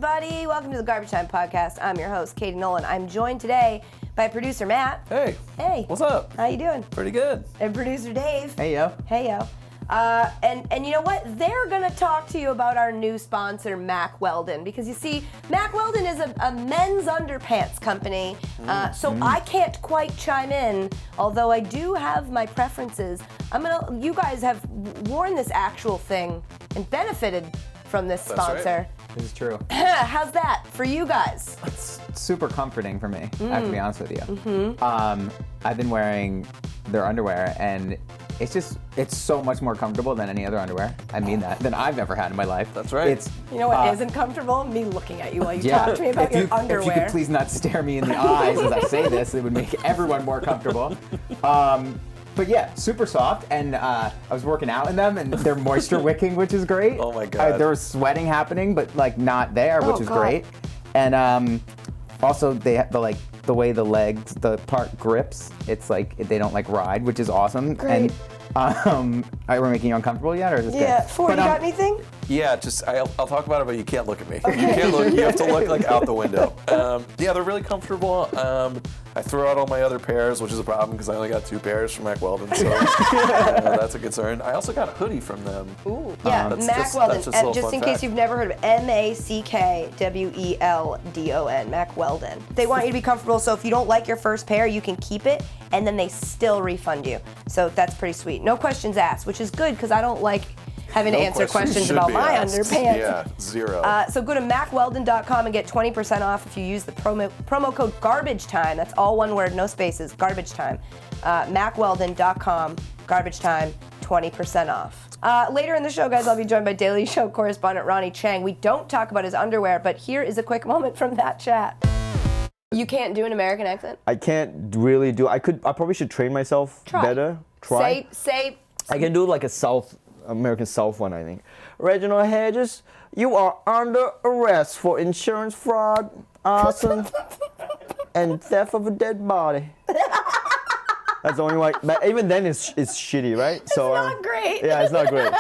everybody. Welcome to the Garbage Time Podcast. I'm your host, Katie Nolan. I'm joined today by producer Matt. Hey. Hey. What's up? How you doing? Pretty good. And producer Dave. Hey, yo. Hey, yo. And you know what? They're going to talk to you about our new sponsor, Mack Weldon. Because you see, Mack Weldon is a men's underpants company. So I can't quite chime in, although I do have my preferences. You guys have worn this actual thing and benefited from this sponsor. Right. This is true. How's that for you guys? It's super comforting for me, I have to be honest with you. I've been wearing their underwear, and it's so much more comfortable than any other underwear. I mean that, than I've ever had in my life. That's right. You know what isn't comfortable? Me looking at you while you talk to me about your underwear. If you could please not stare me in the eyes as I say this, it would make everyone more comfortable. But yeah, super soft, and I was working out in them, and they're moisture wicking, which is great. Oh my God. There was sweating happening, but like not there, which is great. And also they have the way the legs, the part grips, it's like they don't like ride, which is awesome. Great. And are we making you uncomfortable yet, or is this good? Yeah, Ford, you got anything? Yeah, I'll talk about it, but you can't look at me. Okay. You can't look. You have to look like out the window. Yeah, they're really comfortable. I threw out all my other pairs, which is a problem because I only got 2 pairs from Mack Weldon, so that's a concern. I also got a hoodie from them. Ooh. Yeah, Mack Weldon. Just in case you've never heard of it, MackWeldon. Mack Weldon. They want you to be comfortable, so if you don't like your first pair, you can keep it, and then they still refund you. So that's pretty sweet. No questions asked, which is good because I don't like having to answer questions about my underpants. Yeah, zero. So go to MackWeldon.com and get 20% off if you use the promo code Garbage Time. That's all one word, no spaces. Garbage Time. MackWeldon.com. Garbage Time. 20% off. Later in the show, guys, I'll be joined by Daily Show correspondent Ronny Chieng. We don't talk about his underwear, but here is a quick moment from that chat. You can't do an American accent? I can't really do. I probably should train myself better. Try. Say. I can do like a American South one, I think. Reginald Hedges, you are under arrest for insurance fraud, arson, and theft of a dead body. That's the only way. But even then, it's shitty, right? It's not great. Yeah, it's not great.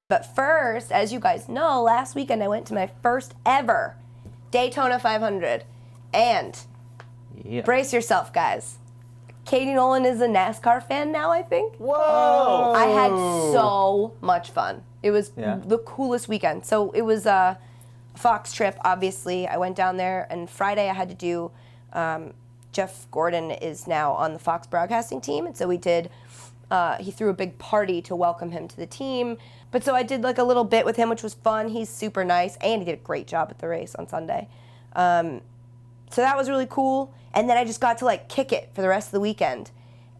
But first, as you guys know, last weekend I went to my first ever Daytona 500. And brace yourself, guys. Katie Nolan is a NASCAR fan now, I think. Whoa! I had so much fun. It was the coolest weekend. So it was a Fox trip, obviously. I went down there, and Friday I had to do, Jeff Gordon is now on the Fox broadcasting team, and so we did, he threw a big party to welcome him to the team. But so I did like a little bit with him, which was fun. He's super nice, and he did a great job at the race on Sunday. So that was really cool. And then I just got to like kick it for the rest of the weekend.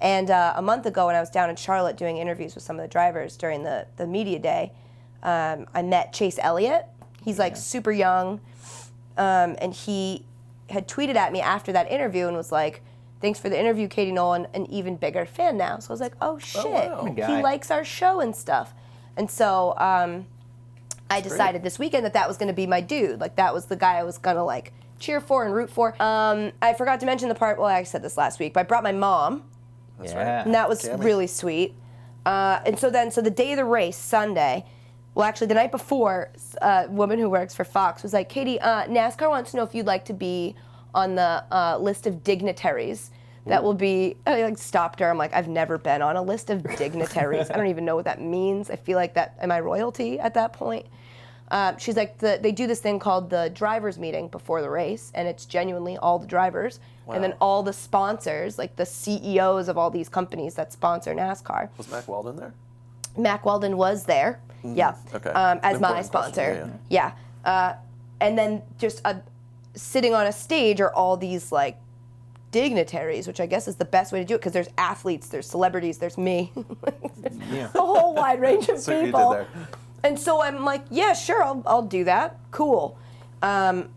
And a month ago when I was down in Charlotte doing interviews with some of the drivers during the media day, I met Chase Elliott. He's like super young. And he had tweeted at me after that interview and was like, thanks for the interview, Katie Nolan, an even bigger fan now. So I was like, oh shit, he likes our show and stuff. And so I decided this weekend that was gonna be my dude. Like that was the guy I was gonna like cheer for and root for. I forgot to mention the part, well, I said this last week, but I brought my mom. That's right. And that was really sweet. And so the day of the race, Sunday, well, actually the night before, a woman who works for Fox was like, Katie, NASCAR wants to know if you'd like to be on the list of dignitaries that will be, I like stopped her. I'm like, I've never been on a list of dignitaries. I don't even know what that means. I feel like am I royalty at that point? She's like, they do this thing called the drivers meeting before the race, and it's genuinely all the drivers, and then all the sponsors, like the CEOs of all these companies that sponsor NASCAR. Was Mack Weldon there? Mack Weldon was there, Okay. as my sponsor. Yeah. And then just sitting on a stage are all these like dignitaries, which I guess is the best way to do it because there's athletes, there's celebrities, there's me, a whole wide range of So people. you did there. And so I'm like, yeah, sure, I'll do that. Cool. And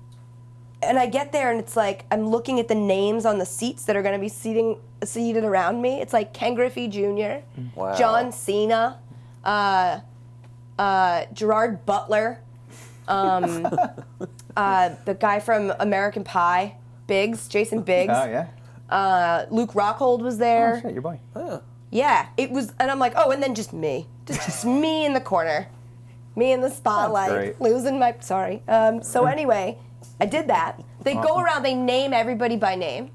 I get there, and it's like I'm looking at the names on the seats that are going to be seated around me. It's like Ken Griffey Jr., John Cena, Gerard Butler, the guy from American Pie, Jason Biggs. Oh, yeah. Luke Rockhold was there. Oh, shit, your boy. Yeah, it was, and I'm like, oh, and then just me. Just me in the corner. Me in the spotlight, losing my, sorry. So anyway, I did that. They go around, they name everybody by name.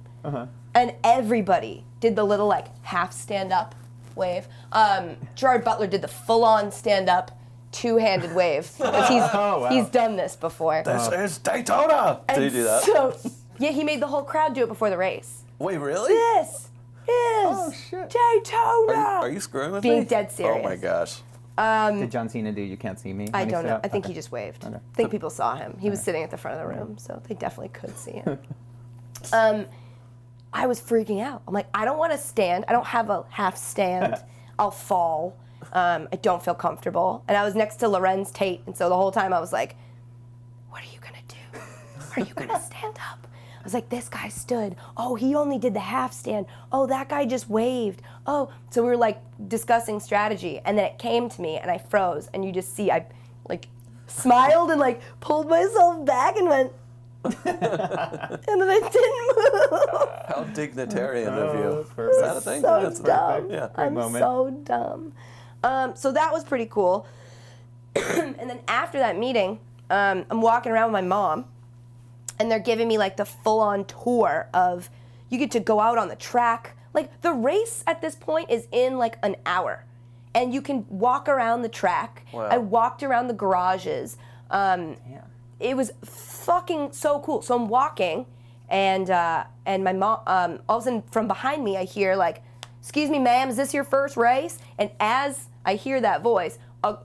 And everybody did the little like half stand up wave. Gerard Butler did the full on stand up two-handed wave. Because he's done this before. This is Daytona! Did he do that? So, yeah, he made the whole crowd do it before the race. Wait, really? This is Daytona! Are you screwing with Being me? dead serious. Oh my gosh. Did John Cena do You Can't See Me? I don't know. I think he just waved. I think people saw him. He was sitting at the front of the room, so they definitely could see him. I was freaking out. I'm like, I don't want to stand. I don't have a half stand. I'll fall. I don't feel comfortable. And I was next to Lorenz Tate, and so the whole time I was like, what are you going to do? Are you going to stand up? I was like, this guy stood. Oh, he only did the half stand. Oh, that guy just waved. Oh, so we were like discussing strategy, and then it came to me, and I froze, and you just see I like smiled and like pulled myself back and went, and then I didn't move. How dignitarian of you. Perfect. Is that a thing? So That's dumb. Yeah. I'm moment. so dumb. So that was pretty cool. And then after that meeting, I'm walking around with my mom, and they're giving me like the full-on tour of, you get to go out on the track. Like the race at this point is in like an hour, and you can walk around the track. Wow. I walked around the garages. It was fucking so cool. So I'm walking, and my mom, all of a sudden from behind me, I hear like, "Excuse me, ma'am, is this your first race?" And as I hear that voice, a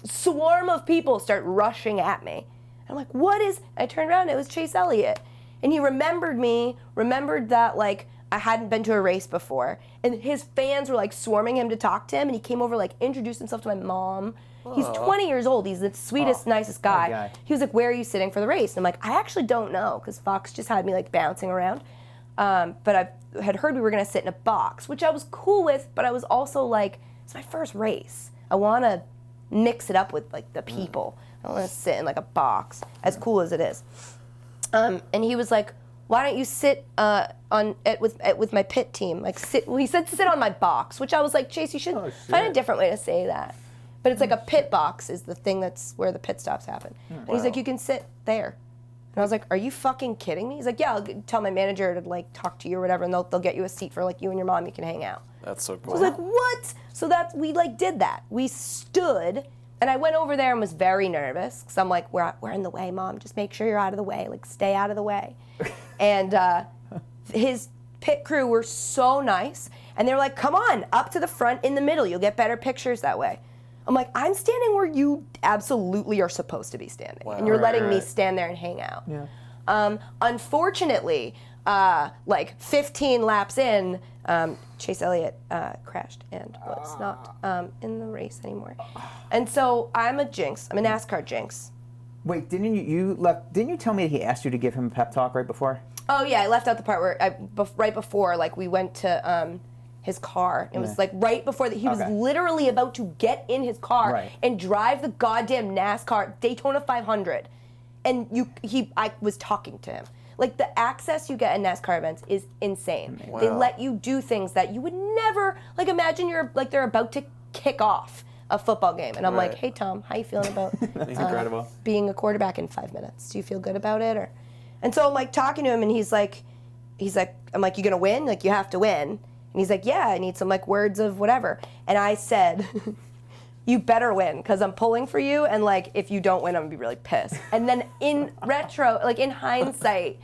swarm of people start rushing at me. I'm like, what is? I turned around, it was Chase Elliott. And he remembered me, remembered that like I hadn't been to a race before. And his fans were like swarming him to talk to him, and he came over, like introduced himself to my mom. He's 20 years old, he's the sweetest, nicest guy. He was like, where are you sitting for the race? And I'm like, I actually don't know, because Fox just had me like bouncing around. But I had heard we were gonna sit in a box, which I was cool with, but I was also like, it's my first race. I wanna mix it up with like the people. I don't want to sit in like a box, as cool as it is. And he was like, "Why don't you sit with my pit team? Like sit." Well, he said sit on my box, which I was like, Chase, you should find a different way to say that. But it's like a pit box is the thing that's where the pit stops happen. And he's like, "You can sit there." And I was like, "Are you fucking kidding me?" He's like, "Yeah, I'll tell my manager to like talk to you or whatever, and they'll get you a seat for like you and your mom. You can hang out." That's so cool. I was like, "What?" So we like did that. We stood. And I went over there and was very nervous because I'm like, we're in the way, Mom. Just make sure you're out of the way. Like, stay out of the way. And his pit crew were so nice. And they were like, come on, up to the front in the middle. You'll get better pictures that way. I'm like, I'm standing where you absolutely are supposed to be standing. Wow. And you're letting me stand there and hang out. Yeah. Unfortunately, like 15 laps in, Chase Elliott crashed and was not in the race anymore. And so I'm a jinx. I'm a NASCAR jinx. Wait, didn't you tell me that he asked you to give him a pep talk right before? Oh yeah, I left out the part where right before, like we went to his car. It was like right before that he was literally about to get in his car and drive the goddamn NASCAR Daytona 500, and I was talking to him. Like the access you get in NASCAR events is insane. Wow. They let you do things that you would never, like imagine they're about to kick off a football game, and I'm like, hey Tom, how you feeling about incredible. Being a quarterback in 5 minutes? Do you feel good about it? And so I'm like talking to him, and he's like, I'm like, you gonna win? Like you have to win. And he's like, yeah, I need some like words of whatever. And I said, you better win, because I'm pulling for you, and like if you don't win, I'm gonna be really pissed. And then in retro, like in hindsight,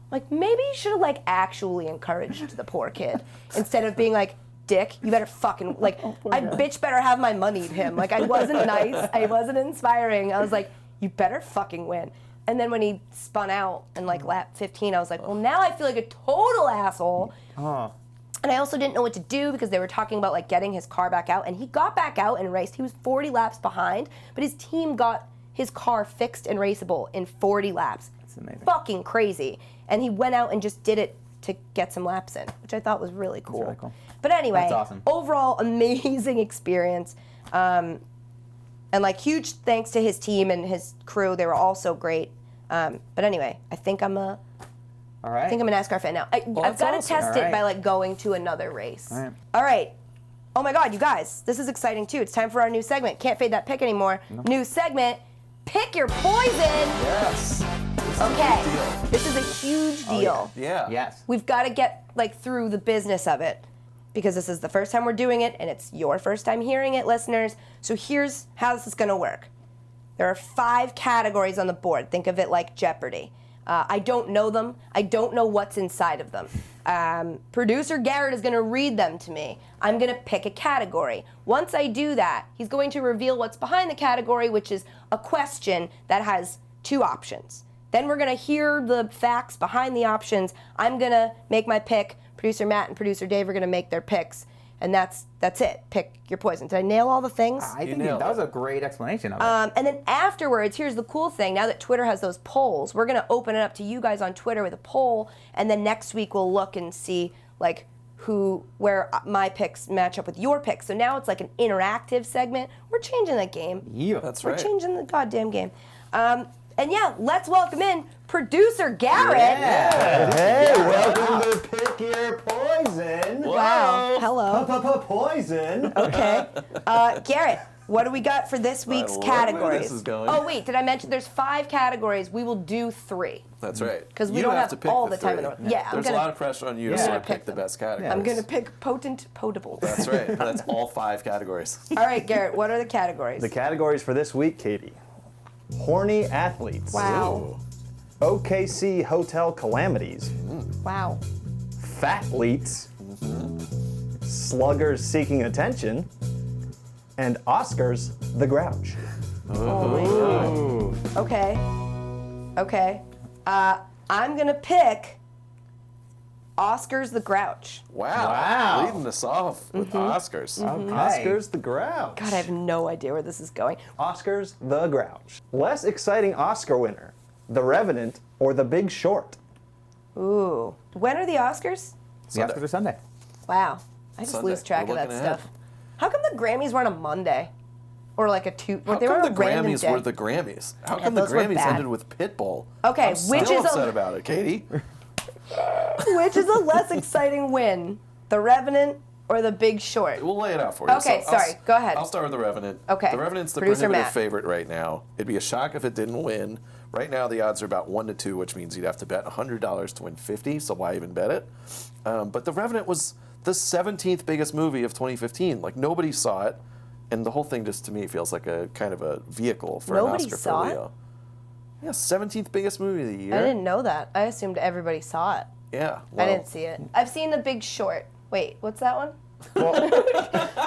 like maybe you should have like actually encouraged the poor kid instead of being like, dick, you better fucking like bitch better have my money to him. Like I wasn't nice, I wasn't inspiring. I was like, you better fucking win. And then when he spun out in like lap 15, I was like, well now I feel like a total asshole. And I also didn't know what to do because they were talking about like getting his car back out, and he got back out and raced. He was 40 laps behind, but his team got his car fixed and raceable in 40 laps. That's amazing. Fucking crazy. And he went out and just did it to get some laps in, which I thought was really cool. That's really cool. But anyway, that's awesome. Overall amazing experience. And like huge thanks to his team and his crew. They were all so great. But anyway, I think I'm a NASCAR fan now. I've got to test it by like going to another race. All right. Oh my God, you guys, this is exciting too. It's time for our new segment. Can't fade that pick anymore. No. New segment, Pick Your Poison. Yes. Okay, this is a huge deal. Yeah. Yes. We've got to get through the business of it because this is the first time we're doing it and it's your first time hearing it, listeners. So here's how this is going to work. There are 5 categories on the board. Think of it like Jeopardy. I don't know them. I don't know what's inside of them. Producer Garrett is going to read them to me. I'm going to pick a category. Once I do that, he's going to reveal what's behind the category, which is a question that has 2 options. Then we're going to hear the facts behind the options. I'm going to make my pick. Producer Matt and Producer Dave are going to make their picks. And that's it. Pick your poison. Did I nail all the things? I think that was a great explanation of it. And then afterwards, here's the cool thing. Now that Twitter has those polls, we're going to open it up to you guys on Twitter with a poll. And then next week we'll look and see where my picks match up with your picks. So now it's like an interactive segment. We're changing that game. Yeah, that's right. We're changing the goddamn game. And yeah, let's welcome in Producer Garrett. Yeah. Hey, welcome to Pick Your Poison. Wow. Hello. Poison. Okay. Garrett, what do we got for this week's love categories? where this is going. Oh, wait, did I mention there's 5 categories? We will do 3. That's right. Because we You don't have have to pick all the the time in the 3. world. Yeah, There's a lot of pressure on you to sort of pick the best categories. I'm going to pick potent potables. That's right. That's all 5 categories. All right, Garrett, what are the categories? The categories for this week, Katie. Horny athletes. Wow. OKC hotel calamities. Wow. Fatleets. Sluggers seeking attention. And Oscars the Grouch. Oh. Okay. I'm going to pick Oscars the Grouch. Wow. Leading us off with Oscars. Oscars the Grouch. God, I have no idea where this is going. Oscars the Grouch. Less exciting Oscar winner. The Revenant or The Big Short. Ooh. When are the Oscars? The Oscars are Sunday. Wow. I just Sunday. lose track We're of that looking ahead. stuff. How come the Grammys weren't on a Monday? Or like a How they were come on the a random Grammys day. were the Grammys? How Yeah, come the those were Grammys bad. ended with Pitbull? Okay, I'm still which is upset about it, Katie. Which is a less exciting win? The Revenant or The Big Short? We'll lay it out for you. Okay, So sorry. Go ahead. I'll start with The Revenant. Okay. The Revenant's the Producer prohibitive Matt. favorite right now. It'd be a shock if it didn't win. Right now, the odds are about 1-2, which means you'd have to bet $100 to win $50, so why even bet it? But The Revenant was the 17th biggest movie of 2015. Like, nobody saw it, and the whole thing just, to me, feels like a kind of a vehicle for Nobody an Oscar saw for it? Leo. Yeah, 17th biggest movie of the year. I didn't know that. I assumed everybody saw it. Yeah. I well, didn't see it. I've seen The Big Short. Wait, what's that one?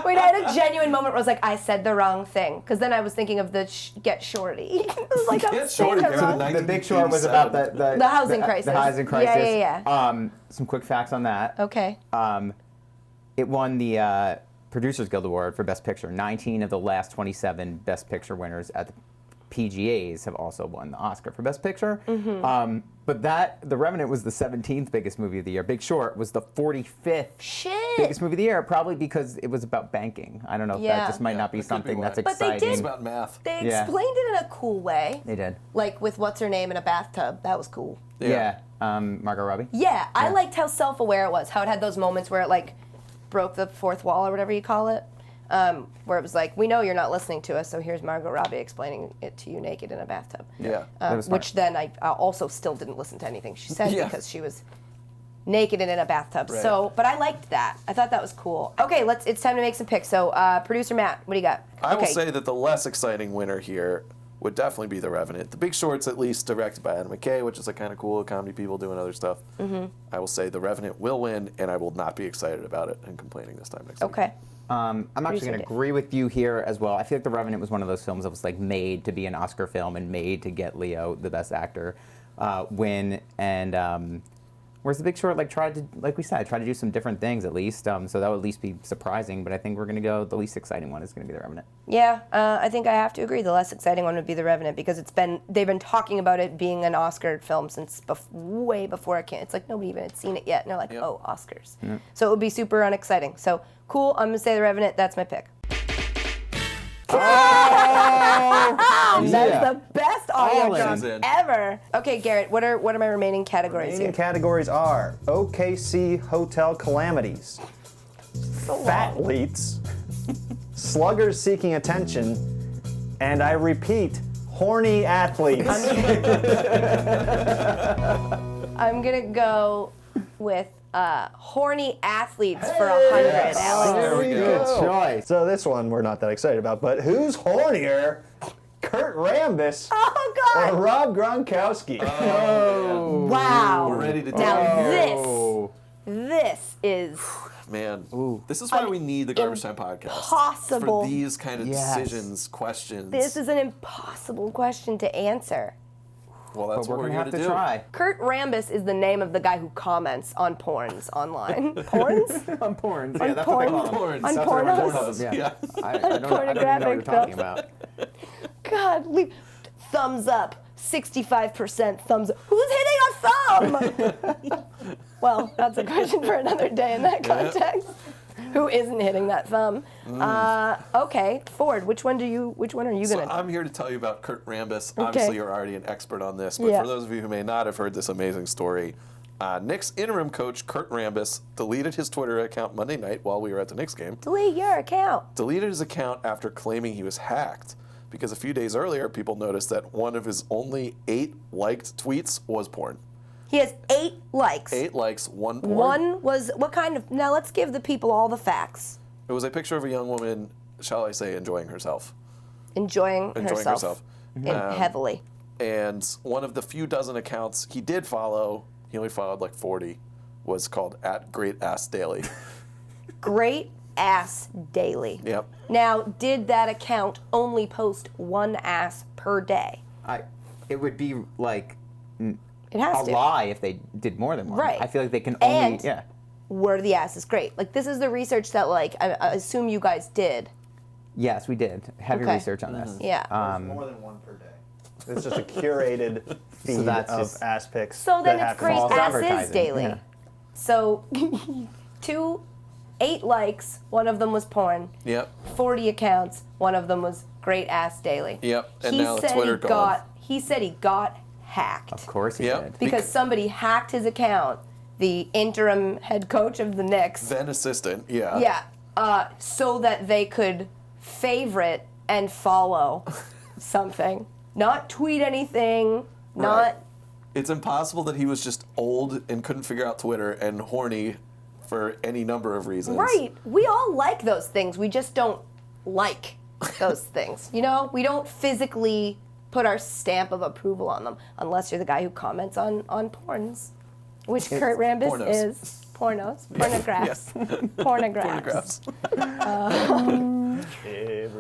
Wait, I had a genuine moment where I was like, I said the wrong thing. Because then I was thinking of the Get Shorty. I was like, I'm Get saying Shorty it came out wrong. in The Big Short was about The housing crisis. The housing crisis. Yeah. Some quick facts on that. Okay. It won the Producers Guild Award for Best Picture. 19 of the last 27 Best Picture winners at the PGAs have also won the Oscar for Best Picture. But The Revenant was the 17th biggest movie of the year. Big Short was the 45th biggest movie of the year, probably because it was about banking. I don't know if that just might not be that could something be that's why. But they exciting. did- It's about math. They Yeah. explained it in a cool way. They did. Like with what's her name in a bathtub. That was cool. Yeah. Margot Robbie. Yeah, I liked how self-aware it was. How it had those moments where it like broke the fourth wall or whatever you call it. Where it was like, we know you're not listening to us, so here's Margot Robbie explaining it to you naked in a bathtub. Yeah. That was smart. Which then I also still didn't listen to anything she said Yeah. because she was naked and in a bathtub. Right. So, but I liked that. I thought that was cool. Okay, it's time to make some picks. So, Producer Matt, what do you got? I will say that the less exciting winner here would definitely be The Revenant. The Big Short's at least directed by Adam McKay, which is a kind of cool comedy people doing other stuff. I will say The Revenant will win, and I will not be excited about it and complaining this time next week. Okay. I'm actually Producer going to Dave. agree with you here as well. I feel like The Revenant was one of those films that was like made to be an Oscar film and made to get Leo, the Best Actor, win. And whereas The Big Short, tried to do some different things at least. So that would at least be surprising. But I think we're going to go. The least exciting one is going to be The Revenant. Yeah, I think I have to agree. The less exciting one would be The Revenant because they've been talking about it being an Oscar film since way before it came. It's like nobody even had seen it yet, and they're like, oh, Oscars. So it would be super unexciting. So cool, I'm gonna say The Revenant. That's my pick. That's the best audio All drop in. ever. Okay, Garrett, what are my remaining categories Remaining here? categories are OKC hotel calamities, fatleets, sluggers seeking attention, and I repeat, horny athletes. I'm gonna go with horny athletes for 100, Alex. There we Good go. choice. So this one we're not that excited about, but who's hornier, Kurt Rambis Oh or God! Rob Gronkowski? Wow. We're ready to take Now it here. this is Man, this is why we need the Garbage Time podcast. impossible. For these kind of Yes. decisions, questions. this is an impossible question to answer. Well, that's But what we're we're gonna here have to to do. try. Kurt Rambis is the name of the guy who comments on porns online. Porns? On porns. On Yeah, that's what they porn. call them. Porns. On That's what pornos? everyone calls them. Yeah. Yeah. I don't even know what you're talking about. God, thumbs up. 65% thumbs up. Who's hitting a thumb? Well, that's a question for another day in that context. Who isn't hitting that thumb? Okay, Ford. Which one are you So gonna? I'm here to tell you about Kurt Rambis. Okay. Obviously, you're already an expert on this, but Yeah. for those of you who may not have heard this amazing story, Knicks interim coach Kurt Rambis deleted his Twitter account Monday night while we were at the Knicks game. Delete your account. Deleted his account after claiming he was hacked because a few days earlier, people noticed that one of his only 8 liked tweets was porn. He has 8 likes. 8 likes, 1 porn. One was what kind of? Now let's give the people all the facts. It was a picture of a young woman, shall I say, enjoying herself. Enjoying Enjoying herself. Heavily. And one of the few dozen accounts he did follow, he only followed like 40, was called @GreatAssDaily. Great ass daily. Yep. Now, did that account only post one ass per day? It would be like It has a to. lie if they did more than one. Right. I feel like they can only. And Yeah. were the asses great? Like, this is the research that, like, I assume you guys did. Yes, we did heavy Okay. research on this. Yeah. More than one per day. It's just a curated feed that's of just- ass pics. So then that it's great false asses advertising, daily. yeah. So 8 likes, one of them was porn. Yep. 40 accounts, one of them was great ass daily. Yep, and he now said Twitter gone. he said he got hacked. Of course he Yep. did. Because somebody hacked his account, the interim head coach of the Knicks. Then assistant, yeah. Yeah, so that they could favorite and follow something. Not tweet anything, not... Right. It's impossible that he was just old and couldn't figure out Twitter and horny for any number of reasons. Right. We all like those things. We just don't like those things. You know? We don't physically put our stamp of approval on them unless you're the guy who comments on porns, which Kurt Rambis pornos. is. Pornos. Pornographs. Pornographs. Dave?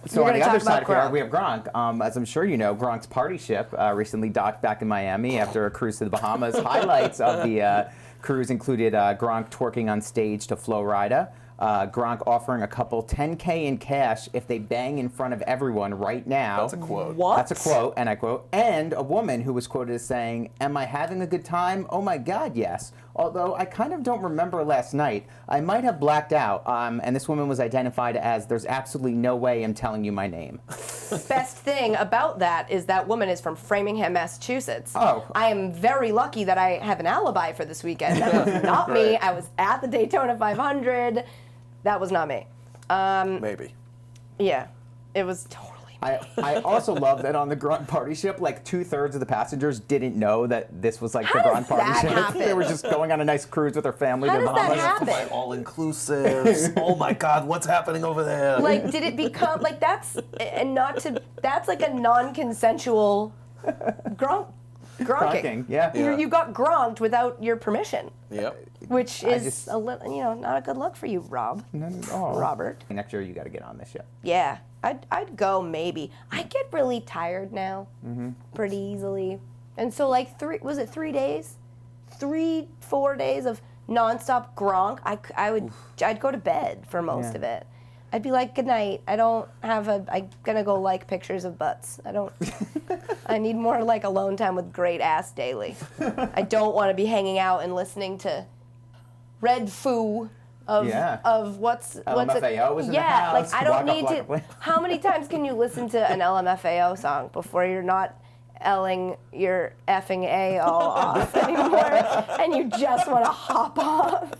So You're on gonna the other talk side about here, Gronk. we have Gronk. As I'm sure you know, Gronk's party ship recently docked back in Miami after a cruise to the Bahamas. Highlights of the cruise included Gronk twerking on stage to Flo Rida, Gronk offering a couple $10K in cash if they bang in front of everyone right now. That's a quote. What? That's a quote, and I quote. And a woman who was quoted as saying, "Am I having a good time? Oh my God, yes. Although I kind of don't remember last night. I might have blacked out." And this woman was identified as, "There's absolutely no way I'm telling you my name." Best thing about that is that woman is from Framingham, Massachusetts. Oh. I am very lucky that I have an alibi for this weekend. That was not me. I was at the Daytona 500. That was not me. Maybe. Yeah, it was totally me. I also love that on the Gronk party ship, like 2/3 of the passengers didn't know that this was like How the does Gronk party that ship. happen? They were just going on a nice cruise with their family How to the does that Bahamas. happen? My all-inclusives. Oh my God, what's happening over there? Like, did it become like that's like a non-consensual gronking. Gronking, yeah. You got gronked without your permission, Yep. which is just- a little, not a good look for you, Rob. Oh. Robert. Next year you got to get on this ship. Yeah, I'd go maybe. I get really tired now, pretty easily, and so like 3 days, 3-4 days of nonstop Gronk. I'd go to bed for most Yeah. of it. I'd be like, good night. I'm gonna go like pictures of butts. I need more like alone time with great ass daily. I don't want to be hanging out and listening to Red Foo of what's LMFAO is in the yeah, house. like I don't Waka need flocka to. flocka. How many times can you listen to an LMFAO song before you're not L'ing your effing A all off anymore and you just want to hop off?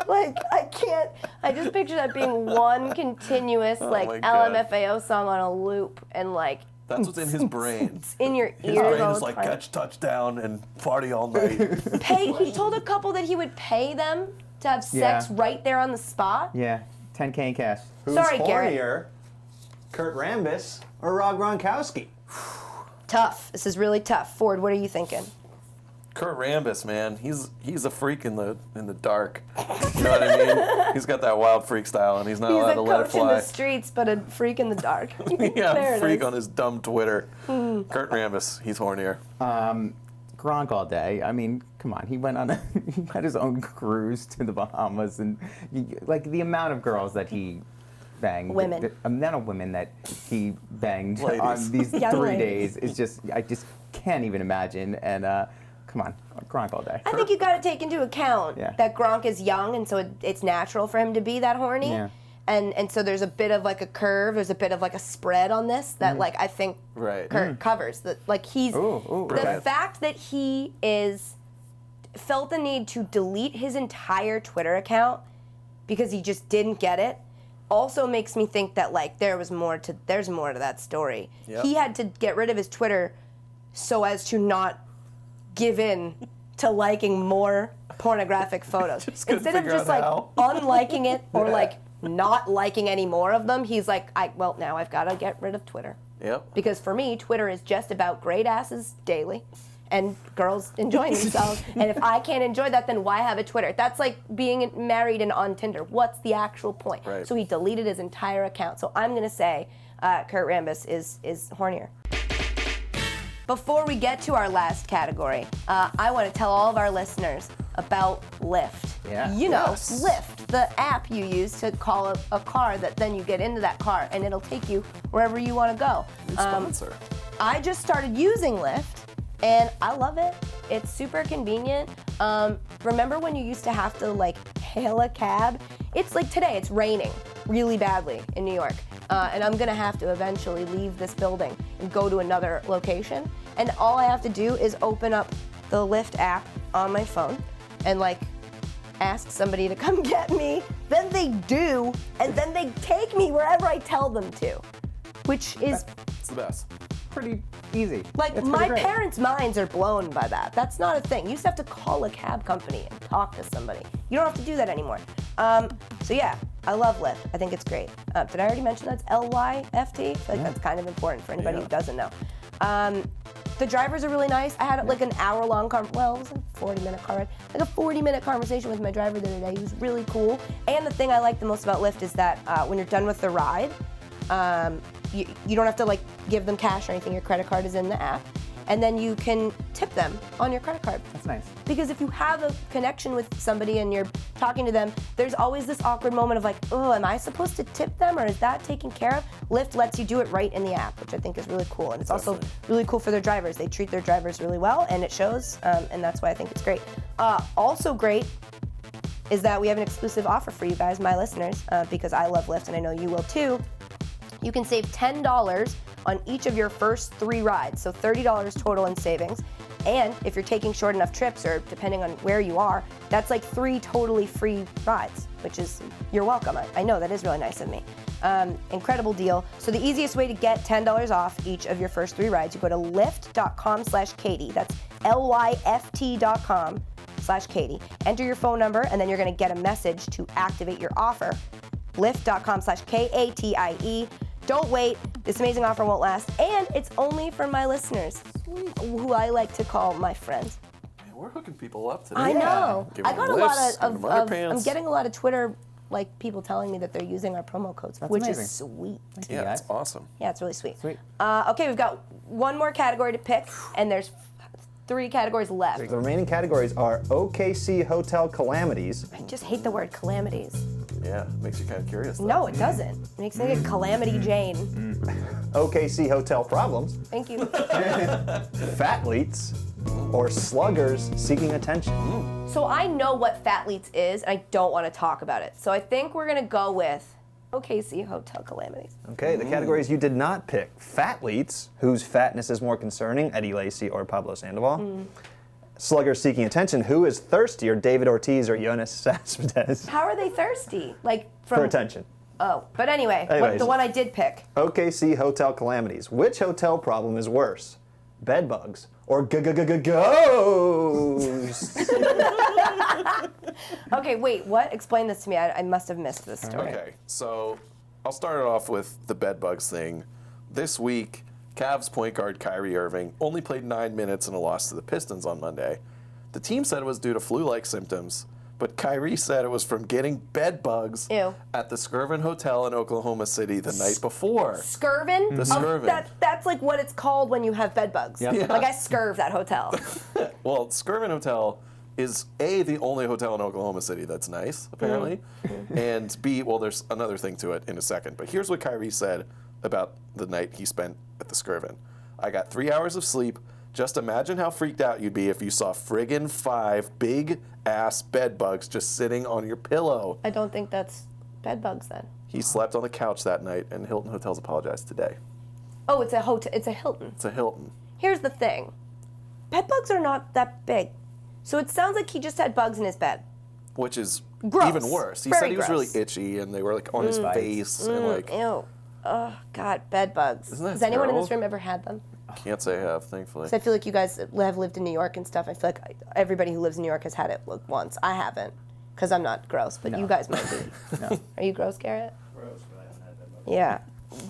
Like, I can't. I just picture that being one continuous, like, my God. LMFAO song on a loop, and, like, That's what's in his brain. it's in your His ears brain all is the like, time. catch touchdown and party all night. He told a couple that he would pay them to have sex Yeah. right there on the spot. Yeah, 10K in cash. Who's Sorry, Garrett. hornier, Kurt Rambis or Rob Gronkowski? Tough. This is really tough. Ford, what are you thinking? Kurt Rambis, man, he's a freak in the dark. You know what I mean? He's got that wild freak style, and he's not He's allowed a to let it coach in the fly. streets, but a freak in the dark. Yeah, There it freak is. on his dumb Twitter. Kurt Rambis, he's hornier. Gronk all day. I mean, come on. He went on he had his own cruise to the Bahamas, and like the amount of girls that he banged, Women. the amount of women that he banged Ladies. on these Young 3 ladies. days is just, I just can't even imagine. And come on, Gronk all day. I think you got to take into account Yeah. that Gronk is young, and so it's natural for him to be that horny. Yeah. And so there's a bit of like a curve, there's a bit of like a spread on this that like I think Right. Kurt covers. That like he's Ooh, the right. fact that he felt the need to delete his entire Twitter account because he just didn't get it also makes me think that like there's more to that story. Yep. He had to get rid of his Twitter so as to not give in to liking more pornographic photos. Just couldn't Instead of figure just out like how. unliking it or Yeah. like not liking any more of them, he's like, now I've got to get rid of Twitter. Yep. Because for me, Twitter is just about great asses daily and girls enjoying themselves. And if I can't enjoy that, then why have a Twitter? That's like being married and on Tinder. What's the actual point? Right. So he deleted his entire account. So I'm going to say Kurt Rambis is hornier. Before we get to our last category, I want to tell all of our listeners about Lyft. Yeah. You know, Yes. Lyft, the app you use to call a car that then you get into that car and it'll take you wherever you want to go. New sponsor. I just started using Lyft and I love it. It's super convenient. Remember when you used to have to like hail a cab? It's like today, it's raining really badly in New York. And I'm gonna have to eventually leave this building and go to another location. And all I have to do is open up the Lyft app on my phone and like ask somebody to come get me. Then they do, and then they take me wherever I tell them to, which is It's the best. Pretty easy. like It's my pretty great. parents' minds are blown by that. That's not a thing. You used to have to call a cab company and talk to somebody. You don't have to do that anymore. So yeah, I love Lyft. I think it's great. Did I already mention that's L-Y-F-T? I feel like that's kind of important for anybody who doesn't know. The drivers are really nice. I had like an hour-long it was a 40-minute car ride. Like a 40-minute conversation with my driver the other day. He was really cool. And the thing I like the most about Lyft is that when you're done with the ride, you don't have to like give them cash or anything. Your credit card is in the app, and then you can tip them on your credit card. That's nice. Because if you have a connection with somebody and you're talking to them, there's always this awkward moment of like, oh, am I supposed to tip them or is that taken care of? Lyft lets you do it right in the app, which I think is really cool. And it's also really cool for their drivers. They treat their drivers really well and it shows, and that's why I think it's great. Also great is that we have an exclusive offer for you guys, my listeners, because I love Lyft and I know you will too. You can save $10 on each of your first 3 rides, so $30 total in savings. And if you're taking short enough trips, or depending on where you are, that's like 3 totally free rides, which is, you're welcome. I know, that is really nice of me. Incredible deal. So the easiest way to get $10 off each of your first 3 rides, you go to lyft.com/Katie. That's lyft.com/Katie. Enter your phone number, and then you're gonna get a message to activate your offer. lyft.com/KATIE. Don't wait. This amazing offer won't last, and it's only for my listeners, who I like to call my friends. Man, we're hooking people up today. I know. Give I them got a lifts, lot give them of underpants. I'm getting a lot of Twitter like people telling me that they're using our promo codes, which amazing. is sweet. Yeah, guys. it's awesome. Yeah, it's really sweet. Sweet. Okay, we've got one more category to pick, and there's 3 categories left. The remaining categories are OKC Hotel Calamities, I just hate the word calamities. Yeah, makes you kind of curious. Though. No, it doesn't. It makes me think of Calamity Jane. OKC Hotel Problems, Thank you. Fatleets, or Sluggers Seeking Attention. So I know what Fatleets is, and I don't want to talk about it. So I think we're going to go with OKC Hotel Calamities. Okay, the categories you did not pick. Fatleets, whose fatness is more concerning, Eddie Lacy or Pablo Sandoval. Sluggers seeking attention. Who is thirstier, David Ortiz or Jonas Cespedes? How are they thirsty? Like from For attention. Oh, but anyway, Anyways. the one I did pick. OKC hotel calamities. Which hotel problem is worse? Bed bugs or ghosts? Okay, wait, what? Explain this to me. I must have missed this story. Okay, so I'll start it off with the bed bugs thing. This week, Cavs point guard Kyrie Irving only played 9 minutes in a loss to the Pistons on Monday. The team said it was due to flu-like symptoms, but Kyrie said it was from getting bed bugs at the Skirvin Hotel in Oklahoma City the night before. Skirvin? The Skirvin. That's like what it's called when you have bed bugs. Yep. Yeah. Like I skirved that hotel. Well, Skirvin Hotel is A, the only hotel in Oklahoma City that's nice, apparently, and B, well, there's another thing to it in a second. But here's what Kyrie said about the night he spent at the Skirvin. I got 3 hours of sleep. Just imagine how freaked out you'd be if you saw friggin' 5 big-ass bed bugs just sitting on your pillow. I don't think that's bed bugs then. He slept on the couch that night, and Hilton Hotels apologized today. Oh, it's a hotel. It's a Hilton. It's a Hilton. Here's the thing. Bed bugs are not that big. So it sounds like he just had bugs in his bed. Which is Gross. even worse. He Very said he was really gross. itchy, and they were like on his face, and like, Ew. Oh, God, bed bugs. Isn't that Has anyone in terrible? this room ever had them? can't say I have, thankfully. 'Cause I feel like you guys have lived in New York and stuff. I feel like everybody who lives in New York has had it once. I haven't, because I'm not gross, but you guys might be. No. Are you gross, Garrett? Gross, but I haven't had that much. Yeah.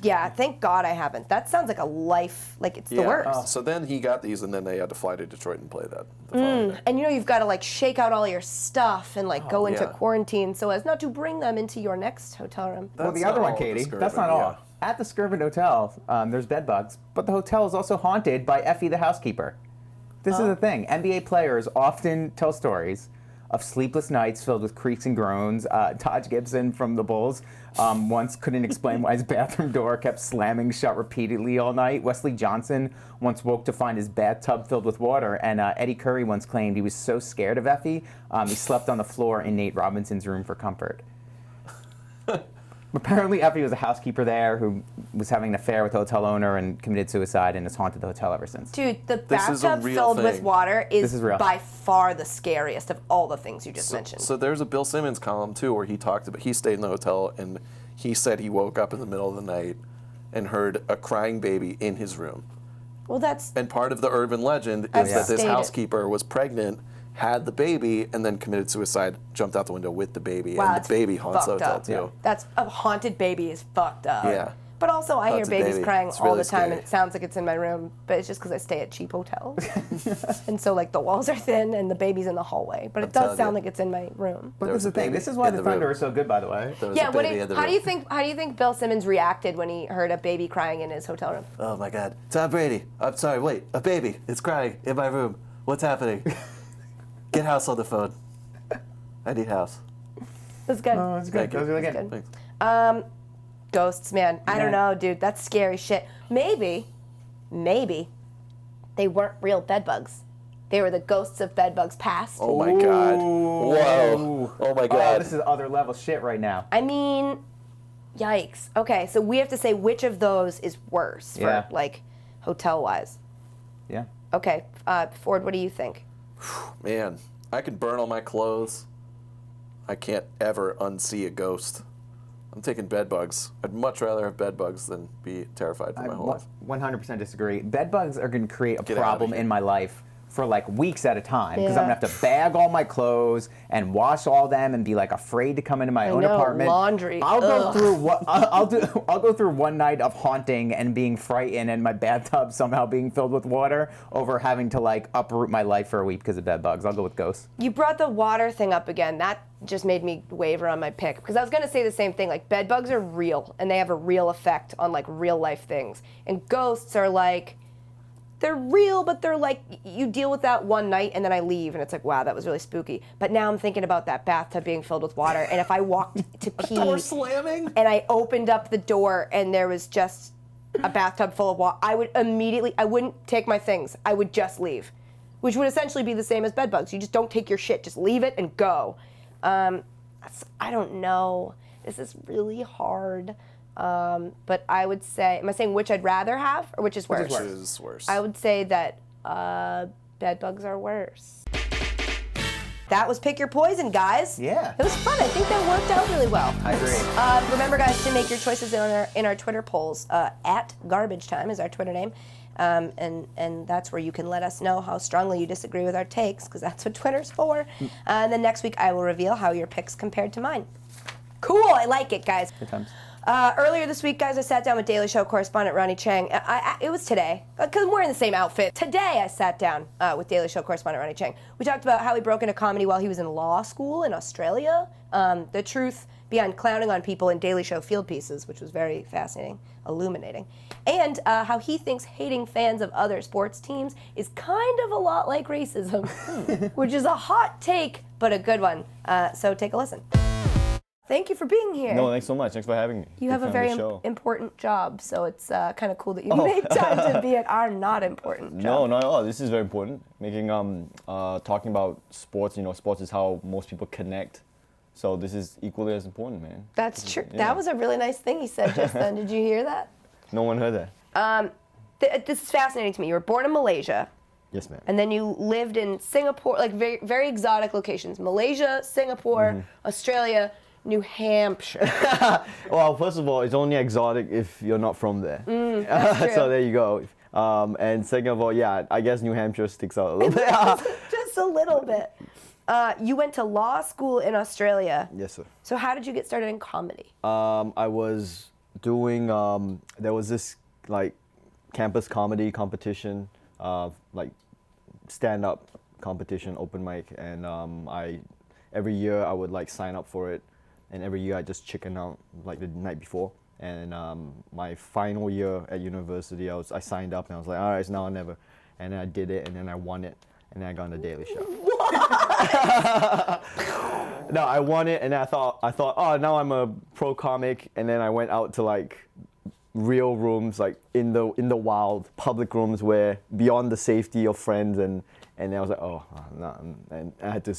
Yeah, thank God I haven't. That sounds like a life, like it's the worst. So then he got these, and then they had to fly to Detroit and play that. The following day. And you know you've got to like shake out all your stuff and like go into yeah. quarantine so as not to bring them into your next hotel room. Well, the That's other not one, all Katie, the that's not Skirvin, all. yeah. At the Skirvin Hotel, there's bed bugs, but the hotel is also haunted by Effie the housekeeper. This is the thing. NBA players often tell stories of sleepless nights filled with creaks and groans. Taj Gibson from the Bulls once couldn't explain why his bathroom door kept slamming shut repeatedly all night. Wesley Johnson once woke to find his bathtub filled with water, and Eddie Curry once claimed he was so scared of Effie, he slept on the floor in Nate Robinson's room for comfort. Apparently, Effie was a housekeeper there who was having an affair with the hotel owner and committed suicide and has haunted the hotel ever since. Dude, the This is a bathtub real filled with thing. water This is real. by far the scariest of all the things you just mentioned. So there's a Bill Simmons column too where he talked about he stayed in the hotel and he said he woke up in the middle of the night and heard a crying baby in his room. Well, that's And part of the urban legend I've is that this stayed- housekeeper was pregnant, had the baby, and then committed suicide, jumped out the window with the baby, wow, and that's the baby haunts the fucked hotel up. too. That's a haunted baby is fucked up. Yeah. But also, I hear Haunted babies baby. crying It's all really the time, scary. and it sounds like it's in my room. But it's just because I stay at cheap hotels, and so like the walls are thin and the baby's in the hallway. But it does telling sound you. like it's in my room. But There this is was the a thing. baby This is why in the the Thunder room. is so good, by the way. There was Yeah. a baby in the How room. do you think Bill Simmons reacted when he heard a baby crying in his hotel room? Oh my God, Tom Brady! I'm sorry. Wait, a baby! It's crying in my room. What's happening? Get House on the phone. I need House. That's good. Oh, that's good. Thank That was you. really That's good. good. Thanks. Ghosts, man. I don't Yeah. know, dude. That's scary shit. Maybe they weren't real bed bugs. They were the ghosts of bed bugs past. Oh my God! Ooh. Whoa! Oh my Oh, God! this is other level shit right now. I mean, yikes. Okay, so we have to say which of those is worse for Yeah. like hotel wise. Yeah. Okay, Ford, what do you think? Man, I can burn all my clothes. I can't ever unsee a ghost. I'm taking bed bugs. I'd much rather have bed bugs than be terrified for my whole life. 100% disagree. Bed bugs are going to create a Get out of problem here. in my life for like weeks at a time because I'm Yeah. going to have to bag all my clothes and wash all them and be like afraid to come into my own know, apartment. laundry, I'll go ugh. through I'll go through one night of haunting and being frightened and my bathtub somehow being filled with water over having to like uproot my life for a week because of bed bugs. I'll go with ghosts. You brought the water thing up again. That just made me waver on my pick because I was going to say the same thing. Like bed bugs are real and they have a real effect on like real life things. And ghosts are like, they're real, but they're like, you deal with that one night and then I leave and it's like, wow, that was really spooky. But now I'm thinking about that bathtub being filled with water and if I walked to pee Door slamming? and I opened up the door and there was just a bathtub full of water, I wouldn't take my things. I would just leave, which would essentially be the same as bed bugs. You just don't take your shit, just leave it and go. I don't know. This is really hard. But I would say, am I saying which I'd rather have or which is worse? Which is worse? I would say that Bed bugs are worse. That was Pick Your Poison, guys. Yeah. It was fun. I think that worked out really well. I agree. Remember, guys, to make your choices in our Twitter polls. At Garbage Time is our Twitter name. And that's where you can let us know how strongly you disagree with our takes, because that's what Twitter's for. And then next week I will reveal how your picks compared to mine. Cool, I like it, guys. Good times. Earlier this week, guys, I sat down with Daily Show correspondent Ronny Chieng. It was today, because I'm wearing the same outfit. Today I sat down with Daily Show correspondent Ronny Chieng. We talked about how he broke into comedy while he was in law school in Australia, the truth behind clowning on people in Daily Show field pieces, which was very fascinating, illuminating, and how he thinks hating fans of other sports teams is kind of a lot like racism, which is a hot take, but a good one. So take a listen. Thank you for being here. No, thanks so much. Thanks for having me. You have a very important job, so it's kind of cool that you made time to be at our not important job. No, not at all. This is very important. Talking about sports, sports is how most people connect. So this is equally as important, man. That's true. Yeah. That was a really nice thing he said just then. Did you hear that? No one heard that. This is fascinating to me. You were born in Malaysia. Yes, ma'am. And then you lived in Singapore, like very, very exotic locations. Malaysia, Singapore, Australia, New Hampshire. Well, first of all, it's only exotic if you're not from there. That's true. So there you go. And second of all, yeah, I guess New Hampshire sticks out a little bit. Just a little bit. You went to law school in Australia. Yes, sir. So how did you get started in comedy? I was doing, there was this like campus comedy competition, like stand-up competition, open mic, and every year I would like sign up for it, and every year I just chicken out like the night before. And my final year at university, I signed up and I was like, all right, it's now or never. And then I did it, and then I won it, and then I got on the Daily Show. No, I won it, and I thought, oh, now I'm a pro comic, and then I went out to like real rooms, like in the wild, public rooms where beyond the safety of friends, and then I was like, oh, no, and I had to,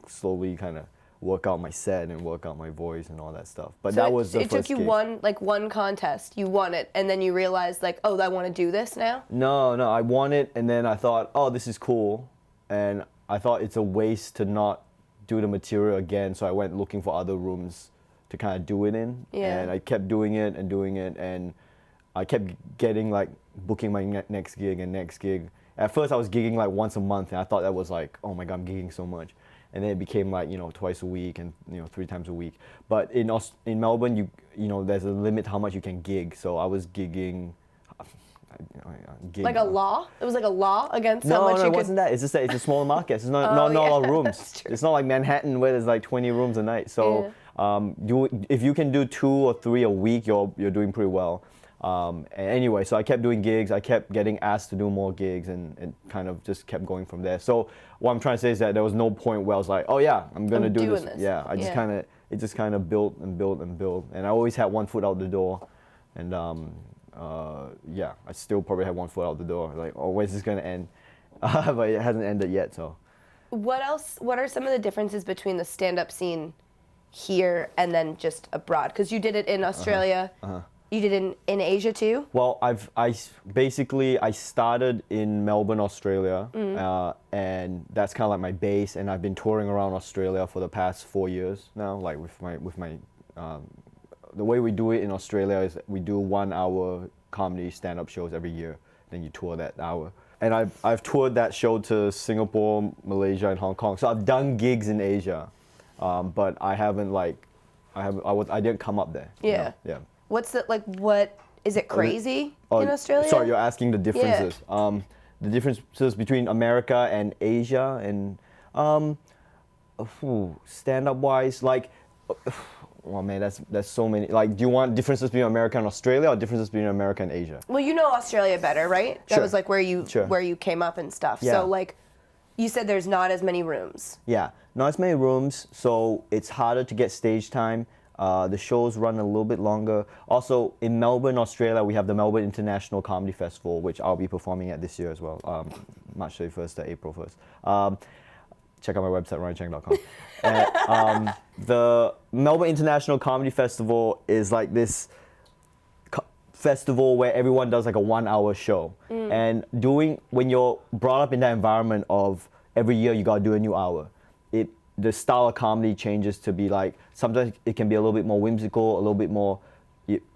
slowly kind of work out my set and work out my voice and all that stuff. But So that was the it first took you gig. one contest, you won it, and then you realized like, oh, I want to do this now? No, I won it, and then I thought, oh, this is cool, and I thought it's a waste to not do the material again, so I went looking for other rooms to kind of do it in. Yeah. And I kept doing it, and I kept getting like booking my next gig and next gig. At first I was gigging like once a month, and I thought that was like, oh my God, I'm gigging so much. And then it became like, twice a week and 3 times a week. But in Melbourne, you there's a limit how much you can gig. So I was gigging. Like a law? It was like a law against how much No, you it wasn't that. It's just that it's a smaller market. It's not a lot of rooms. That's true. It's not like Manhattan where there's like 20 rooms a night. So if you can do 2 or 3 a week, you're doing pretty well. And anyway, so I kept doing gigs. I kept getting asked to do more gigs, and kind of just kept going from there. So what I'm trying to say is that there was no point where I was like, oh yeah, I'm gonna do this. Yeah, it just kind of built and built and built, and I always had one foot out the door, and yeah, I still probably have one foot out the door. Like, oh, when's this gonna end? But it hasn't ended yet. So. What else? What are some of the differences between the stand-up scene here and then just abroad? Because you did it in Australia. You did it in Asia too? Well, I started in Melbourne, Australia, and that's kind of like my base. And I've been touring around Australia for the past 4 years now. Like with my the way we do it in Australia is we do 1 hour comedy stand-up shows every year. Then you tour that hour. And I've toured that show to Singapore, Malaysia, and Hong Kong. So I've done gigs in Asia, but I didn't come up there. Yeah. Yeah. What is it crazy in Australia? Sorry, you're asking the differences. Yeah. The differences between America and Asia, and stand-up wise, like, well, man, that's so many. Like, do you want differences between America and Australia, or differences between America and Asia? Well, you know Australia better, right? That Sure. was like where you came up and stuff. Yeah. So like, you said there's not as many rooms. Yeah, not as many rooms, so it's harder to get stage time. The shows run a little bit longer. Also, in Melbourne, Australia, we have the Melbourne International Comedy Festival, which I'll be performing at this year as well, March 31st to April 1st. Check out my website, ronnychieng.com. The Melbourne International Comedy Festival is like this festival where everyone does like a 1 hour show. And when you're brought up in that environment of every year you gotta do a new hour, the style of comedy changes to be like, sometimes it can be a little bit more whimsical, a little bit more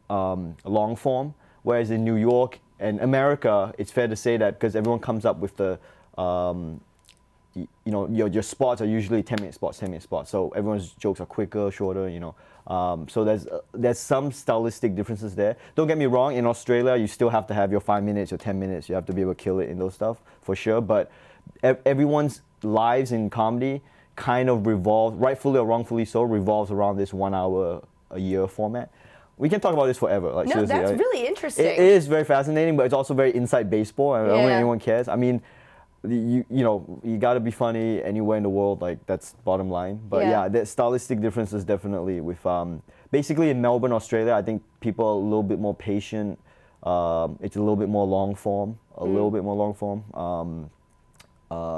long form. Whereas in New York and America, it's fair to say that because everyone comes up with the, your spots are usually 10-minute spots. So everyone's jokes are quicker, shorter, So there's some stylistic differences there. Don't get me wrong, in Australia, you still have to have your 5 minutes, your 10 minutes. You have to be able to kill it in those stuff, for sure. But everyone's lives in comedy kind of revolves, rightfully or wrongfully so, revolves around this 1 hour a year format. We can talk about this forever. Like, no, seriously, that's really interesting. It is very fascinating, but it's also very inside baseball. I don't think anyone cares. I mean, you got to be funny anywhere in the world. Like, that's bottom line. But yeah, the stylistic differences definitely with basically in Melbourne, Australia. I think people are a little bit more patient. It's a little bit more long form.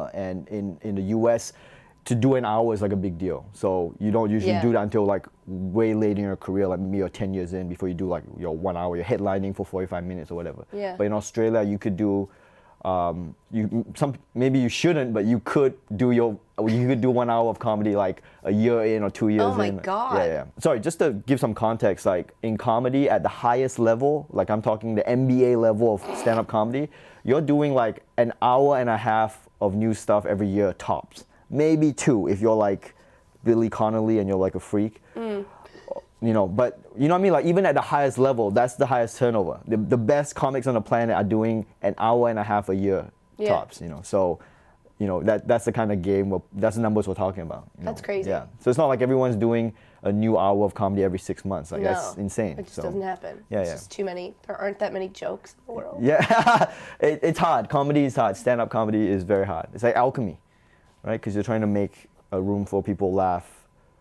And in the U.S. to do an hour is like a big deal. So you don't usually do that until like way late in your career, like maybe you're 10 years in before you do like your 1 hour, you're headlining for 45 minutes or whatever. Yeah. But in Australia, you could do, maybe you shouldn't, but you could do 1 hour of comedy like a year in or 2 years in. Oh my God. Yeah. Sorry, just to give some context, like in comedy at the highest level, like I'm talking the NBA level of stand-up comedy, you're doing like an hour and a half of new stuff every year tops. Maybe 2 if you're like Billy Connolly and you're like a freak. But you know what I mean? Like even at the highest level, that's the highest turnover. The best comics on the planet are doing an hour and a half a year tops. So that's the kind of game. That's the numbers we're talking about. That's crazy. Yeah. So it's not like everyone's doing a new hour of comedy every 6 months. Like that's insane. It just doesn't happen. Yeah, it's just too many. There aren't that many jokes in the world. Yeah, it's hard. Comedy is hard. Stand-up comedy is very hard. It's like alchemy, right? Because you're trying to make a room for people laugh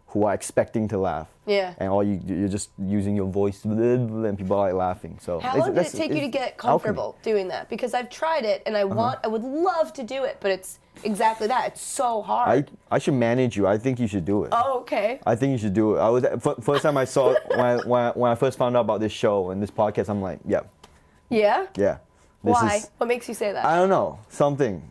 who are expecting to laugh. Yeah. And you're just using your voice and people are like laughing. So how long did it take you to get comfortable doing that? Because I've tried it and I would love to do it, but it's exactly that. It's so hard. I should manage you. I think you should do it. Oh, okay. I think you should do it. First time I saw it, when I first found out about this show and this podcast, I'm like, yeah. Yeah? Yeah. Why? What makes you say that? I don't know. Something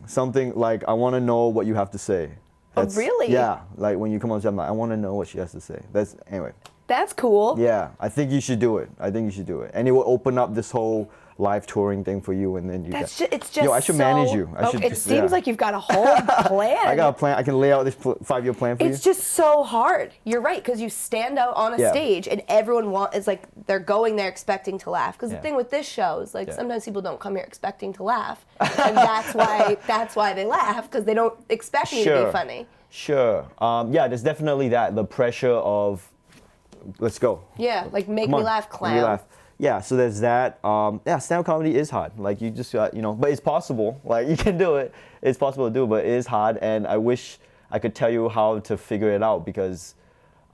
like I want to know what you have to say. Oh, really? Yeah. Like when you come on, I'm like, I want to know what she has to say. Anyway. That's cool. Yeah, I think you should do it. And it will open up this whole live touring thing for you, and then you. It's just. I should manage you. It seems like you've got a whole plan. I got a plan. I can lay out this 5-year plan for you. It's just so hard. You're right, because you stand out on a stage, and everyone is like they're going there expecting to laugh. Because the thing with this show is like sometimes people don't come here expecting to laugh, and that's why they laugh, because they don't expect me to be funny. Sure. Yeah, there's definitely that. The pressure of, let's go. Yeah, like make me laugh, clown. Make me laugh. Yeah, so there's that. Stand-up comedy is hard. Like you just, but it's possible. Like you can do it. It's possible to do, but it is hard. And I wish I could tell you how to figure it out, because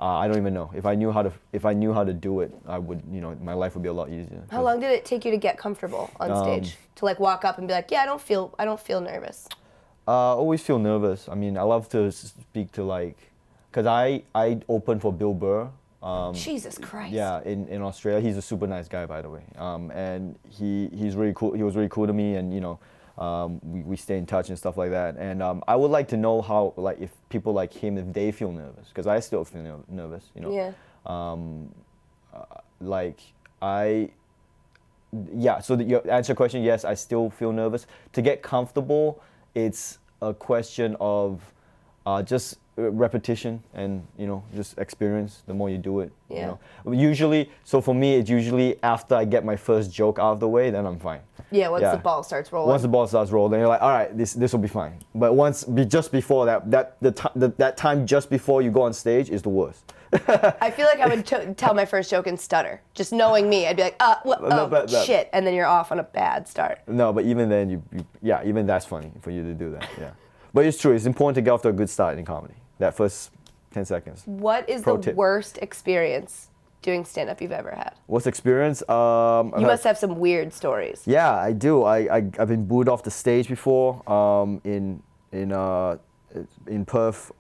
I don't even know. If I knew how to do it, I would. My life would be a lot easier. How long did it take you to get comfortable on stage? To like walk up and be like, yeah, I don't feel nervous. Always feel nervous. I mean, I love to speak to because I opened for Bill Burr. Jesus Christ. Yeah, in Australia. He's a super nice guy, by the way. And he's really cool. He was really cool to me, and we stay in touch and stuff like that. And I would like to know how, like, if people like him, if they feel nervous, because I still feel nervous. Yeah. So you answer your question, yes, I still feel nervous. To get comfortable, it's a question of just repetition and just experience. The more you do it, usually. So for me, it's usually after I get my first joke out of the way, then I'm fine. Yeah, once the ball starts rolling. Once the ball starts rolling, you're like, all right, this will be fine. But just before that time just before you go on stage is the worst. I feel like I would tell my first joke and stutter. Just knowing me, I'd be like, shit, and then you're off on a bad start. No, but even then, even that's funny for you to do that. Yeah, but it's true. It's important to get off to a good start in comedy. That first 10 seconds. What is the worst experience doing stand-up you've ever had? Worst experience? You must have some weird stories. Yeah, I do. I've been booed off the stage before. In Perth,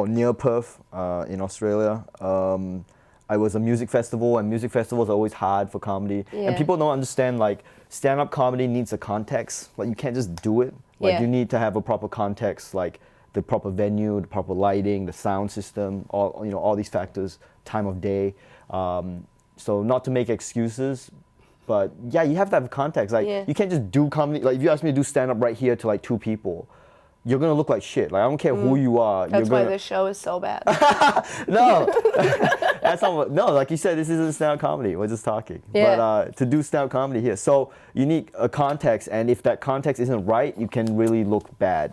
near Perth, in Australia. I was a music festival, and music festivals are always hard for comedy. Yeah. And people don't understand, like, stand-up comedy needs a context. Like, you can't just do it. Like, you need to have a proper context, like the proper venue, the proper lighting, the sound system, all these factors, time of day. So not to make excuses, but yeah, you have to have context. Like, you can't just do comedy. Like, if you ask me to do stand-up right here to like 2 people, you're gonna look like shit. Like, I don't care who you are. That's why this show is so bad. No, that's not what, no, like you said, this isn't stand-up comedy. We're just talking. Yeah. But to do stand-up comedy here, so you need a context, and if that context isn't right, you can really look bad.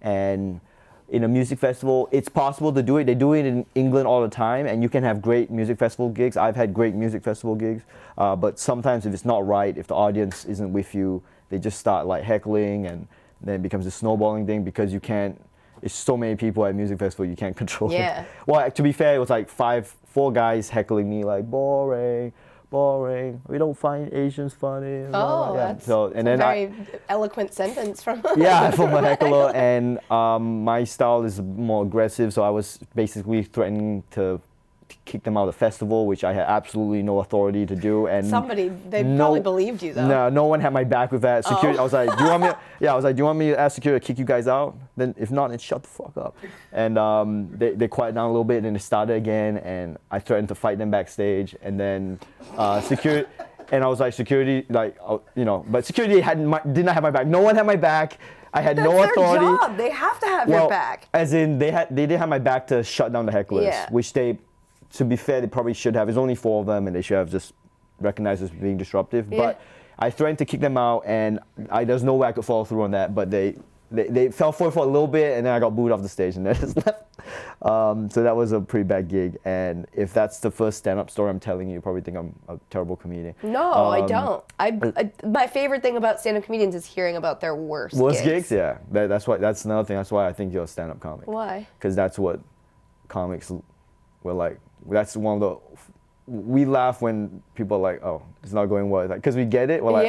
And in a music festival, it's possible to do it. They do it in England all the time, and you can have great music festival gigs. I've had great music festival gigs, but sometimes if it's not right, if the audience isn't with you, they just start like heckling, and then it becomes a snowballing thing because you can't. It's so many people at music festival, you can't control it. Well, to be fair, it was like 4 guys heckling me like boring. We don't find Asians funny. Oh, that's so, and a then very eloquent sentence from. yeah, from a heckler, and my style is more aggressive, so I was basically threatening to kick them out of the festival, which I had absolutely no authority to do. And They probably believed you though. No one had my back with that. Security, I was like, do you want me? Do you want me to ask security to kick you guys out? Then if not, then shut the fuck up. And they quieted down a little bit, and then they started again, and I threatened to fight them backstage, and then security. And I was like, security, like, but security did not have my back. No one had my back. I had no authority. That's their job. They have to have your back. As in, they didn't have my back to shut down the hecklers, which they, to be fair, they probably should have. There's only 4 of them, and they should have just recognized as being disruptive. But I threatened to kick them out, and there's no way I could follow through on that. But they fell for it for a little bit, and then I got booed off the stage, and then just left. So that was a pretty bad gig. And if that's the first stand-up story I'm telling you, you probably think I'm a terrible comedian. No, I don't. My favorite thing about stand-up comedians is hearing about their worst gigs. Yeah. That's another thing. That's why I think you're a stand-up comic. Why? Because that's what comics were like. That's one of the. We laugh when people are like, "Oh, it's not going well," because we get it. We're like,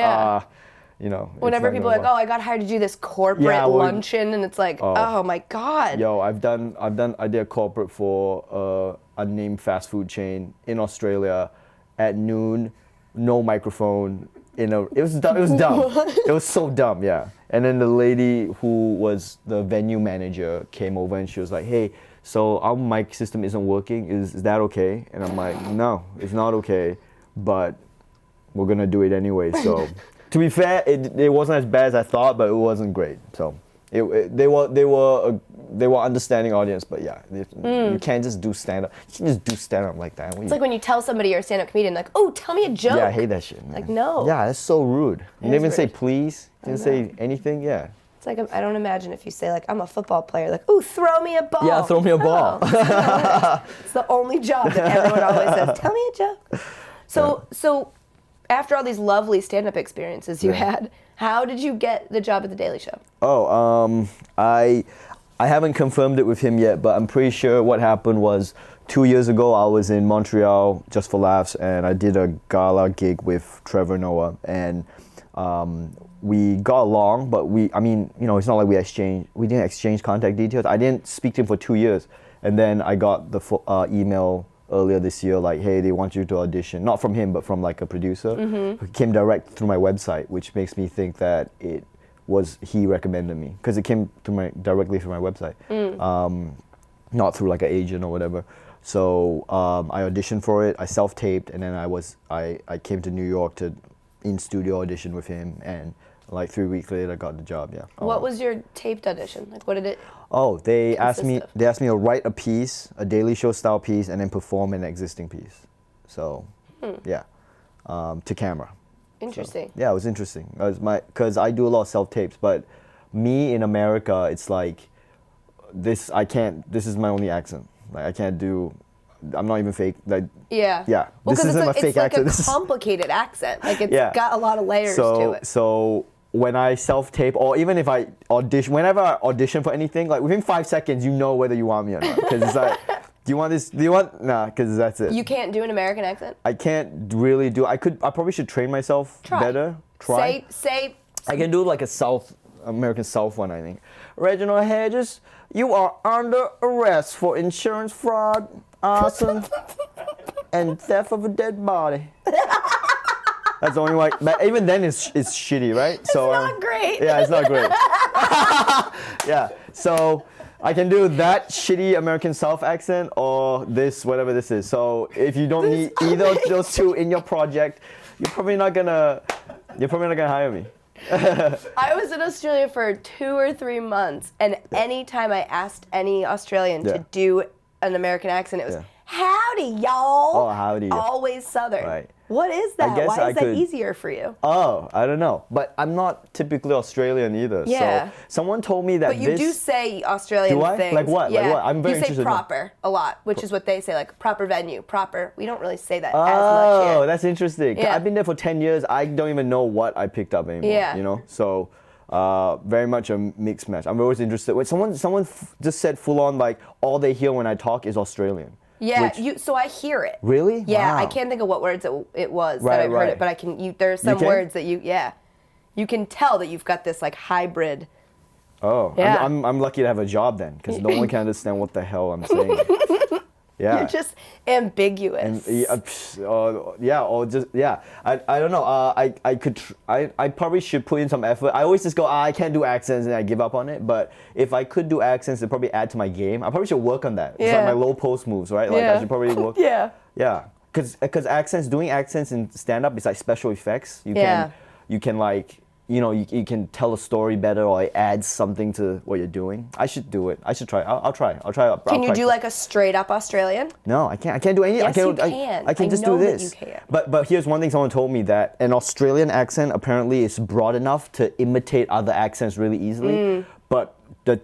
Whenever people are like, "Oh, I got hired to do this corporate luncheon," and it's like, "Oh my god." Yo, I did a corporate for a unnamed fast food chain in Australia at noon, no microphone. It was dumb. It was so dumb. Yeah. And then the lady who was the venue manager came over, and she was like, "Hey, so our mic system isn't working. Is that okay?" And I'm like, "No, it's not okay, but we're gonna do it anyway." So, to be fair, it wasn't as bad as I thought, but it wasn't great. So, they were understanding audience, but yeah, you can't just do stand up. You can't just do stand up like that. It's like when you tell somebody you're a stand up comedian, like, "Oh, tell me a joke." Yeah, I hate that shit, man. Like, no. Yeah, that's so rude. You didn't even say please. You didn't say anything. Yeah. It's like, I don't imagine if you say, like, "I'm a football player," like, "Ooh, throw me a ball." Yeah, throw me a ball. It's the only job that everyone always says, "Tell me a joke." So after all these lovely stand-up experiences you had, how did you get the job at The Daily Show? I haven't confirmed it with him yet, but I'm pretty sure what happened was 2 years ago I was in Montreal just for laughs, and I did a gala gig with Trevor Noah, and we got along, but it's not like we didn't exchange contact details. I didn't speak to him for 2 years, and then I got the email earlier this year, like, "Hey, they want you to audition." Not from him, but from like a producer who came direct through my website, which makes me think that he recommended me, because it came directly through my website, not through like an agent or whatever. So I auditioned for it. I self-taped, and then I came to New York to in-studio audition with him, and like 3 weeks later I got the job. Yeah. What was your taped audition? Like, what did it? They asked me to write a piece, a Daily Show style piece, and then perform an existing piece. So, to camera. Interesting. So, yeah, it was interesting. Because I do a lot of self-tapes, but me in America, it's like this. This is my only accent. Like, I can't do. I'm not even fake. Like, yeah. Well, this isn't my fake accent. It's like a complicated accent. Like, it's got a lot of layers to it. So when I self-tape, or even if I audition, whenever I audition for anything, like within 5 seconds, you know whether you want me or not. Because it's like, do you want this? Do you want? Nah, because that's it. You can't do an American accent? I can't really do. I probably should train myself better. Try. Say. I can do like a American South one, I think. Reginald Hedges, you are under arrest for insurance fraud, arson, and theft of a dead body. That's the only way. But even then, it's shitty, right? It's not great. Yeah, it's not great. Yeah, so I can do that shitty American South accent or this, whatever this is. So if you don't need either of those two in your project, you're probably not gonna hire me. I was in Australia for 2 or 3 months, and anytime I asked any Australian to do an American accent, it was howdy, y'all. Oh, howdy. Always Southern. Right. What is that? guess Why I is that could- easier for you? Oh, I don't know. But I'm not typically Australian either. Yeah. So someone told me that But you do say Australian Do I? things. Like what? Like Yeah. what? I'm very you say interested in- proper a lot, which is what they say, like proper venue, proper. We don't really say that as much Oh, here. that's interesting. Yeah. I've been there for 10 years. I don't even know what I picked up anymore. Yeah. You know? So very much a mixed match. I'm always interested. Wait, someone just said full on like all they hear when I talk is Australian. Yeah, Which- so I hear it. Really? Yeah, I Wow. can't think of what words it was Right, that I've heard right. it, but I can. There are some can? words that you can tell that you've got this like hybrid. Oh, Yeah. I'm lucky to have a job then, because no one can understand what the hell I'm saying. Yeah. You're just ambiguous. I don't know. I probably should put in some effort. I always just go, I can't do accents, and I give up on it. But if I could do accents, it'd probably add to my game. I probably should work on that. It's like Yeah. my low post moves, right? Like I should probably work. Yeah. Yeah. Because doing accents in stand up is like special effects. Yeah. You can like, you can tell a story better or it adds something to what you're doing. I should do it. I should try. I'll try. Can you do like a straight up Australian? No, I can't. I can't do anything. Yes, you can. I can I just know do that this. you can. But here's one thing someone told me, that an Australian accent apparently is broad enough to imitate other accents really easily. But the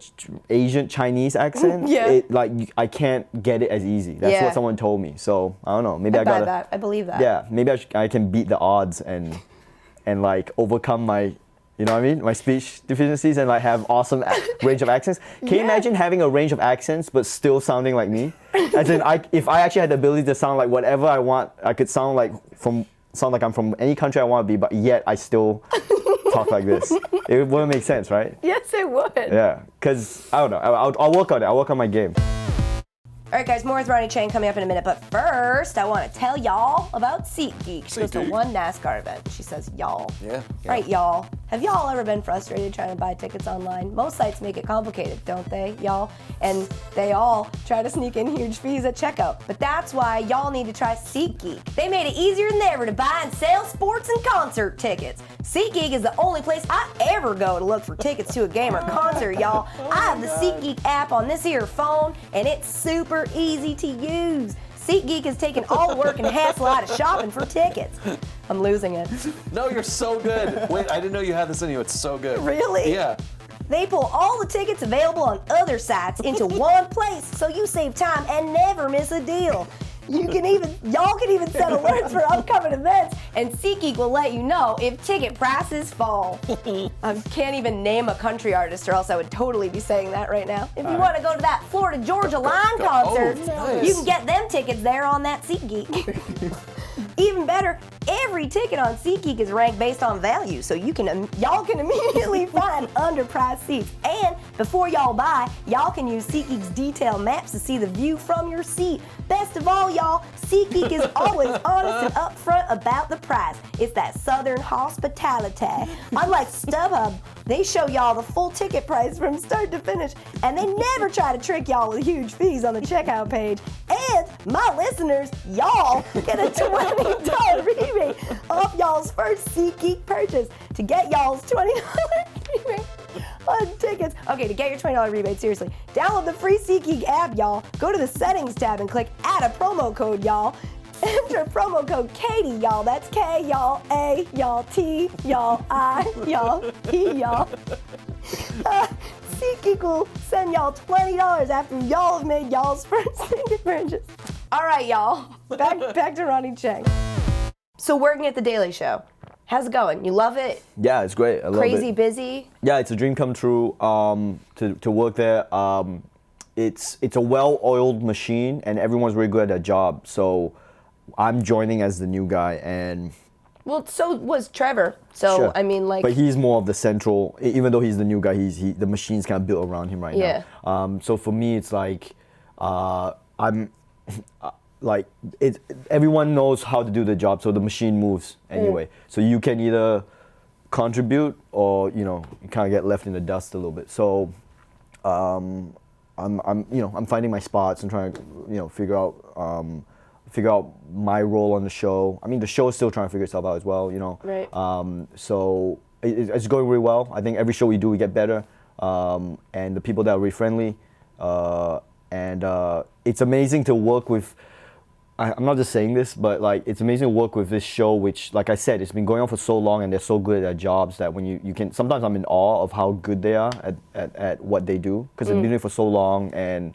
Asian Chinese accent, I can't get it as easy. That's what someone told me. So I don't know. Maybe I buy gotta. that. I believe that. Yeah, maybe I can beat the odds and like overcome my, my speech deficiencies and like have awesome range of accents. Can you imagine having a range of accents but still sounding like me? As in, if I actually had the ability to sound like whatever I want, I could sound like I'm from any country I want to be, but yet I still talk like this. It wouldn't make sense, right? Yes, it would. Yeah, because I don't know. I'll work on it. I'll work on my game. All right, guys, more with Ronny Chieng coming up in a minute. But first, I want to tell y'all about SeatGeek. She goes to one NASCAR event. She says, y'all. Yeah. All right, y'all. Have y'all ever been frustrated trying to buy tickets online? Most sites make it complicated, don't they, y'all? And they all try to sneak in huge fees at checkout. But that's why y'all need to try SeatGeek. They made it easier than ever to buy and sell sports and concert tickets. SeatGeek is the only place I ever go to look for tickets to a game or concert, y'all. I have the SeatGeek app on this here phone, and it's super easy to use. SeatGeek has taken all the work and hassle out of shopping for tickets. I'm losing it. No, you're so good. Wait, I didn't know you had this in you. It's so good. Really? Yeah. They pull all the tickets available on other sites into one place so you save time and never miss a deal. Y'all can even set alerts for upcoming events, and SeatGeek will let you know if ticket prices fall. I can't even name a country artist, or else I would totally be saying that right now. If you want to go to that Florida Georgia Line concert, nice. you can get them tickets there on that SeatGeek. Even better, every ticket on SeatGeek is ranked based on value, so y'all can immediately find underpriced seats. And before y'all buy, y'all can use SeatGeek's detailed maps to see the view from your seat. Best of all, y'all, SeatGeek is always honest and upfront about the price. It's that Southern hospitality. Unlike StubHub, they show y'all the full ticket price from start to finish, and they never try to trick y'all with huge fees on the checkout page. And my listeners, y'all get a $20 rebate off y'all's first SeatGeek purchase. To get y'all's $20 rebate on tickets. Okay, to get your $20 rebate, seriously, download the free SeatGeek app, y'all. Go to the settings tab and click add a promo code, y'all. Enter promo code Katie, y'all. That's K, y'all, A, y'all, T, y'all, I, y'all, E, y'all. SeatGeek will send y'all $20 after y'all have made y'all's first ticket purchase. All right, y'all. Back to Ronny Chieng. So working at The Daily Show, how's it going? You love it? Yeah, it's great. I love it. Crazy busy? Yeah, it's a dream come true to work there. It's a well-oiled machine, and everyone's really good at their job. So I'm joining as the new guy, and Well, so was Trevor. So, sure. I mean, like... But he's more of the central, even though he's the new guy, the machine's kind of built around him right Yeah. now. So for me, it's like, like everyone knows how to do the job, so the machine moves anyway. So you can either contribute or you kind of get left in the dust a little bit. So I'm finding my spots and trying to figure out my role on the show. I mean, the show is still trying to figure itself out as well. Right. So it's going really well. I think every show we do, we get better, and the people that are really friendly, and it's amazing to work with. I'm not just saying this, but like it's amazing to work with this show, which, like I said, it's been going on for so long, and they're so good at their jobs that when you can, sometimes I'm in awe of how good they are at what they do, because they've been doing it for so long, and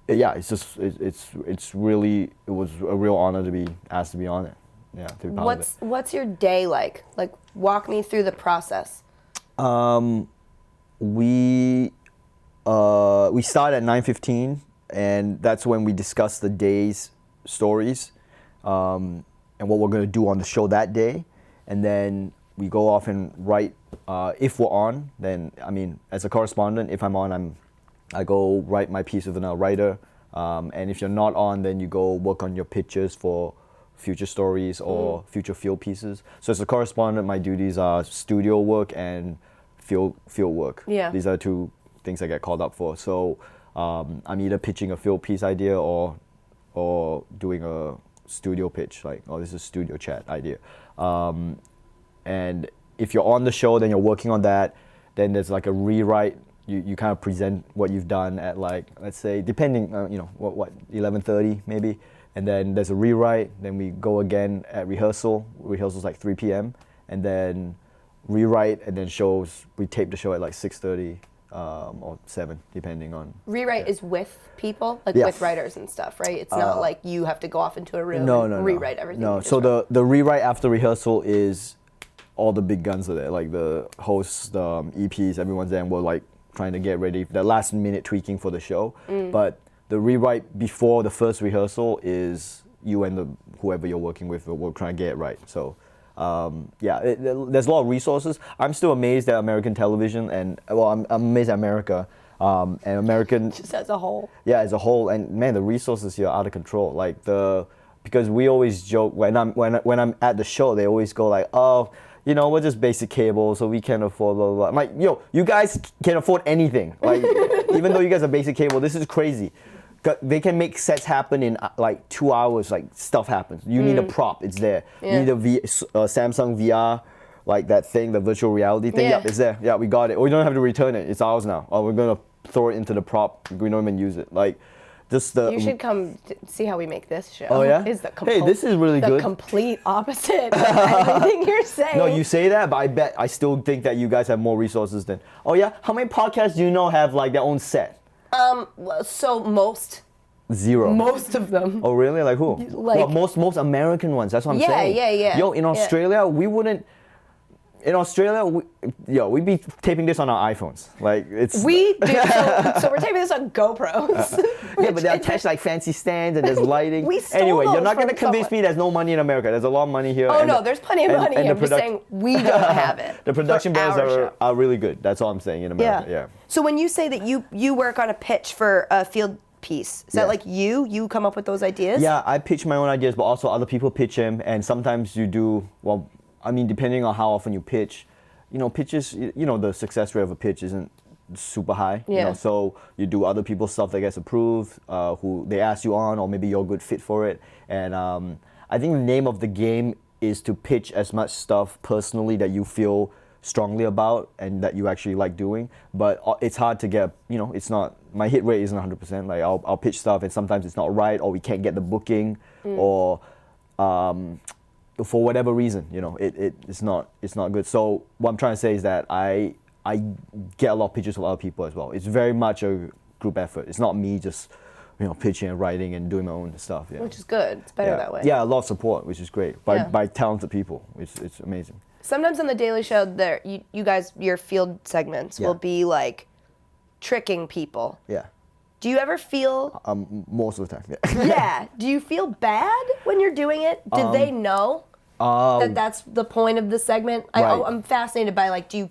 yeah, it's really, it was a real honor to be asked to be on it. Yeah, to be part of it. What's your day like? Like, walk me through the process. We start at 9:15. And that's when we discuss the day's stories and what we're going to do on the show that day. And then we go off and write. If we're on, then, I mean, as a correspondent, if I'm on, I go write my piece with another writer. And if you're not on, then you go work on your pitches for future stories or future field pieces. So as a correspondent, my duties are studio work and field work. Yeah. These are two things I get called up for. So I'm either pitching a field piece idea or doing a studio pitch, like, oh, this is a studio chat idea. And if you're on the show, then you're working on that. Then there's like a rewrite. You kind of present what you've done at, like, let's say, depending, what 11:30 maybe. And then there's a rewrite. Then we go again at rehearsal. Rehearsal's like 3 p.m. And then rewrite, and then we tape the show at like 6:30. Or 7, depending on. Rewrite is with people, like Yeah. with writers and stuff, right? It's not like you have to go off into a room No, and no, rewrite no. everything. No, you just so wrote. the rewrite after rehearsal is all the big guns are there, like the hosts, the EPs, everyone's there, and we're like trying to get ready, the last minute tweaking for the show. But the rewrite before the first rehearsal is you and whoever you're working with, we're trying to get it right. So. There's a lot of resources. I'm still amazed at American television, and I'm amazed at America, and American. Just as a whole. Yeah, as a whole, and man, the resources here are out of control. Like because we always joke when I'm at the show, they always go like, oh, we're just basic cable, so we can't afford blah blah blah. I'm like, you guys can afford anything. Like, even though you guys are basic cable, this is crazy. They can make sets happen in like 2 hours. Like, stuff happens. You need a prop, it's there. Yeah. You need a Samsung VR, like that thing, the virtual reality thing. Yeah. Yep, it's there. Yeah, we got it. Or you don't have to return it. It's ours now. Or we're gonna throw it into the prop. We don't even use it. Like, just the. You should come see how we make this show. Oh yeah. Hey, this is really good. The complete opposite of everything you're saying. No, you say that, but I still think that you guys have more resources than. Oh yeah, how many podcasts do you know have like their own set? So most 0. of them. Oh really? Like who? Like- well, most American ones. That's what I'm saying. Yeah. Yo, in Australia, we wouldn't. In Australia, we'd be taping this on our iPhones. Like, it's. We do. So we're taping this on GoPros. Yeah, but they're attached like fancy stands and there's lighting. We stole Anyway, you're those not gonna from convince someone. me there's no money in America. There's a lot of money here. Oh no, there's plenty of money. and the I'm just saying we don't have it. The production for values our show. are really good. That's all I'm saying in America. Yeah. So when you say that you work on a pitch for a field piece, is that like you come up with those ideas? Yeah, I pitch my own ideas, but also other people pitch them, and sometimes you do. Well, I mean, depending on how often you pitch, pitches. The success rate of a pitch isn't super high. Yeah. So you do other people's stuff that gets approved, who they ask you on, or maybe you're a good fit for it. And I think the name of the game is to pitch as much stuff personally that you feel strongly about and that you actually like doing. But it's hard to get. It's not. My hit rate isn't 100%. Like I'll pitch stuff and sometimes it's not right, or we can't get the booking, or. For whatever reason, it's not good. So what I'm trying to say is that I get a lot of pitches from other people as well. It's very much a group effort. It's not me just pitching and writing and doing my own stuff. Yeah. Which is good. It's better that way. Yeah, a lot of support, which is great by talented people. It's amazing. Sometimes on the Daily Show, you guys, your field segments will be like tricking people. Yeah. Do you ever feel? Most of the time. Yeah. Yeah. Do you feel bad when you're doing it? Did they know that that's the point of the segment? Right. I'm fascinated by like, do you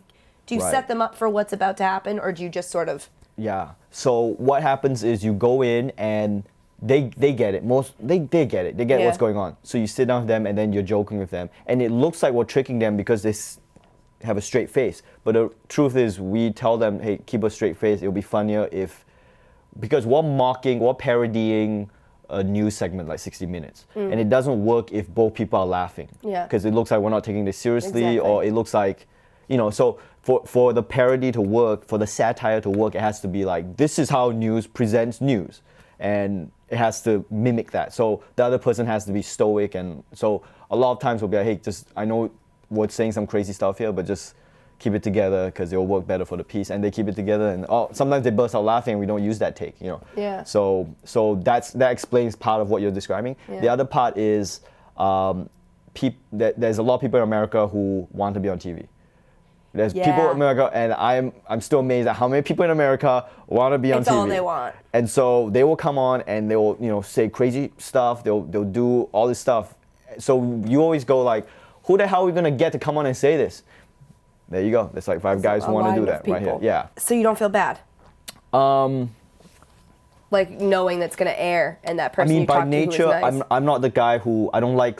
Right. set them up for what's about to happen, or do you just sort of? Yeah. So what happens is you go in and they get it. They get it. They get what's going on. So you sit down with them and then you're joking with them, and it looks like we're tricking them because they have a straight face. But the truth is, we tell them, hey, keep a straight face. It'll be funnier because we're parodying a news segment like 60 Minutes, and it doesn't work if both people are laughing. Yeah. Because it looks like we're not taking this seriously, or it looks like, so for the parody to work, for the satire to work, it has to be like, this is how news presents news, and it has to mimic that. So the other person has to be stoic, and so a lot of times we'll be like, hey, I know we're saying some crazy stuff here, but just keep it together because it'll work better for the piece. And they keep it together, and sometimes they burst out laughing and we don't use that take, Yeah. So that explains part of what you're describing. Yeah. The other part is there's a lot of people in America who want to be on TV. There's people in America, and I'm still amazed at how many people in America want to be on TV. It's all they want. And so they will come on and they will say crazy stuff. They'll do all this stuff. So you always go like, who the hell are we gonna get to come on and say this? There you go. There's like 5 guys who want to do that right here. Yeah. So you don't feel bad? Like knowing that's gonna air and that person you talk to who is nice? By nature, I'm not the guy who I don't like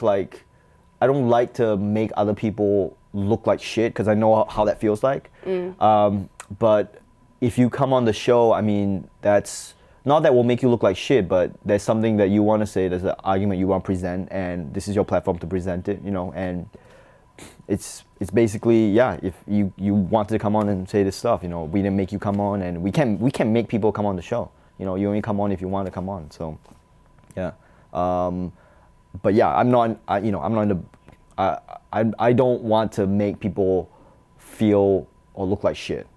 to make other people look like shit because I know how that feels like. But if you come on the show, I mean, that's not that will make you look like shit, but there's something that you want to say, there's an argument you want to present, and this is your platform to present it, and it's basically, if you wanted to come on and say this stuff, we didn't make you come on, and we can make people come on the show. You only come on if you want to come on. So, yeah. But yeah, I'm not in the. I don't want to make people feel or look like shit,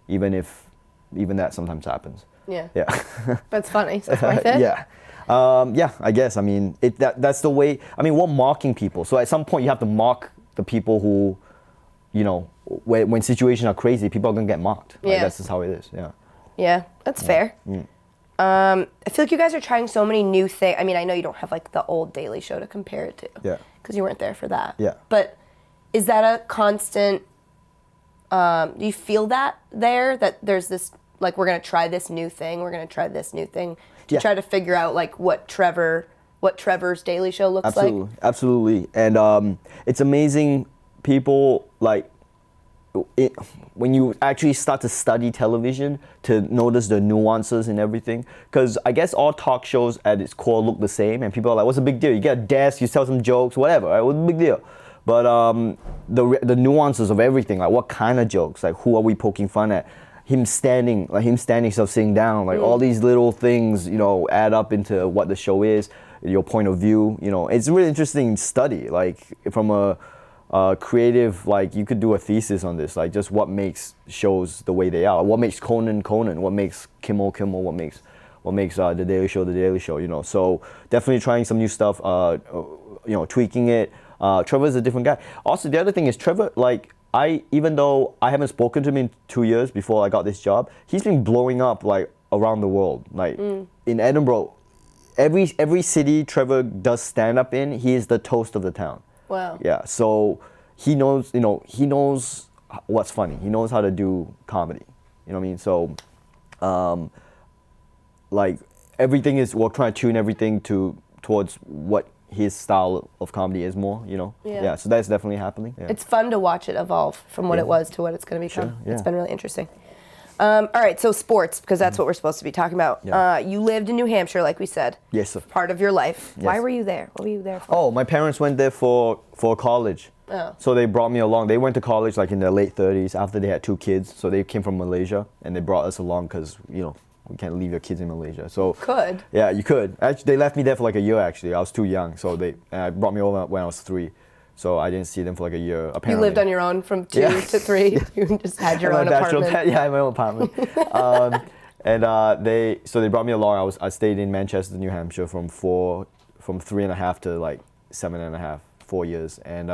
even that sometimes happens. Yeah. Yeah. That's funny. So it's worth it. Yeah. I guess. I mean, that's the way. I mean, we're mocking people. So at some point, you have to mock the people who, when situations are crazy, people are gonna get mocked. Right? Yeah. That's just how it is. Yeah. Yeah, that's fair. I feel like you guys are trying so many new things. I mean, I know you don't have like the old Daily Show to compare it to. Yeah. Because you weren't there for that. Yeah. But is that a constant? Do you feel that there's this, like, we're gonna try this new thing, to try to figure out like what Trevor's Daily Show looks like? Absolutely. And it's amazing, people, like, when you actually start to study television, to notice the nuances and everything. Because I guess all talk shows at its core look the same, and people are like, what's the big deal? You get a desk, you tell some jokes, whatever, right? What's the big deal? But the nuances of everything, like what kind of jokes, like who are we poking fun at? Him standing, so sitting down, like all these little things, add up into what the show is, your point of view. It's a really interesting study, like from a creative, like you could do a thesis on this, like just what makes shows the way they are, what makes Conan, what makes Kimmel, what makes the Daily Show, So definitely trying some new stuff, tweaking it. Trevor's a different guy. Also, the other thing is Trevor, like, even though I haven't spoken to him in 2 years before I got this job, he's been blowing up like around the world. Like in Edinburgh, every city Trevor does stand up in, he is the toast of the town. Wow. Yeah. So he knows what's funny. He knows how to do comedy. You know what I mean? So, like everything is, we're trying to tune everything towards what his style of comedy is more, Yeah, so that's definitely happening. Yeah. It's fun to watch it evolve from what it was to what it's going to become. Sure, yeah. It's been really interesting. All right, so sports, because that's what we're supposed to be talking about. Yeah. You lived in New Hampshire, like we said. Yes, sir. Part of your life. Yes. Why were you there? What were you there for? Oh, my parents went there for college. Oh. So they brought me along. They went to college like in their late 30s after they had 2 kids. So they came from Malaysia, and they brought us along because, we can't leave your kids in Malaysia. So Could. Yeah, you could. Actually, they left me there for like a year. Actually, I was too young, so they brought me over when I was 3. So I didn't see them for like a year. Apparently, you lived on your own from 2 to 3. You just had your own apartment. I had my own apartment. They brought me along. I stayed in Manchester, New Hampshire from 3.5 to like 7.5. 4 years, and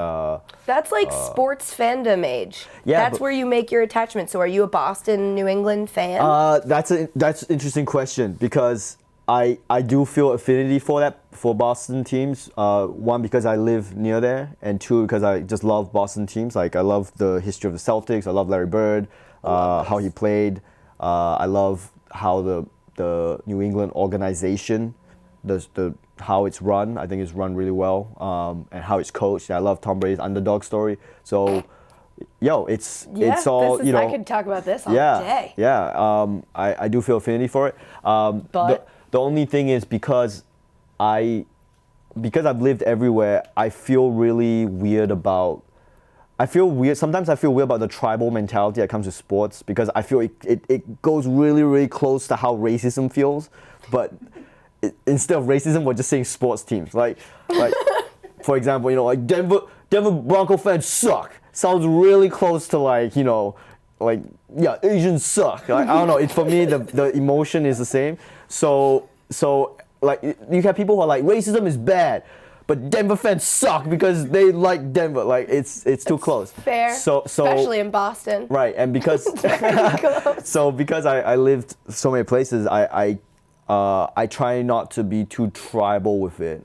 that's like sports fandom age. Yeah, that's where you make your attachment. So are you a Boston, New England fan? That's an interesting question, because I do feel affinity for Boston teams. 1, because I live near there, and 2, because I just love Boston teams. Like I love the history of the Celtics. I love Larry Bird, how he played. I love how the New England organization the how it's run. I think it's run really well, and how it's coached. I love Tom Brady's underdog story. So, it's all I could talk about this all day. Yeah, I do feel affinity for it. But the only thing is because I've lived everywhere, I feel really weird about. Sometimes I feel weird about the tribal mentality that comes with sports because I feel it goes really, really close to how racism feels. But instead of racism, we're just saying sports teams. Like for example, like Denver Bronco fans suck. Sounds really close to Asians suck. Like, I don't know. For me, the emotion is the same. So like you have people who are like racism is bad. But Denver fans suck because they like Denver. Like it's too close. Fair. So especially in Boston. Right, and because because I lived so many places, I try not to be too tribal with it.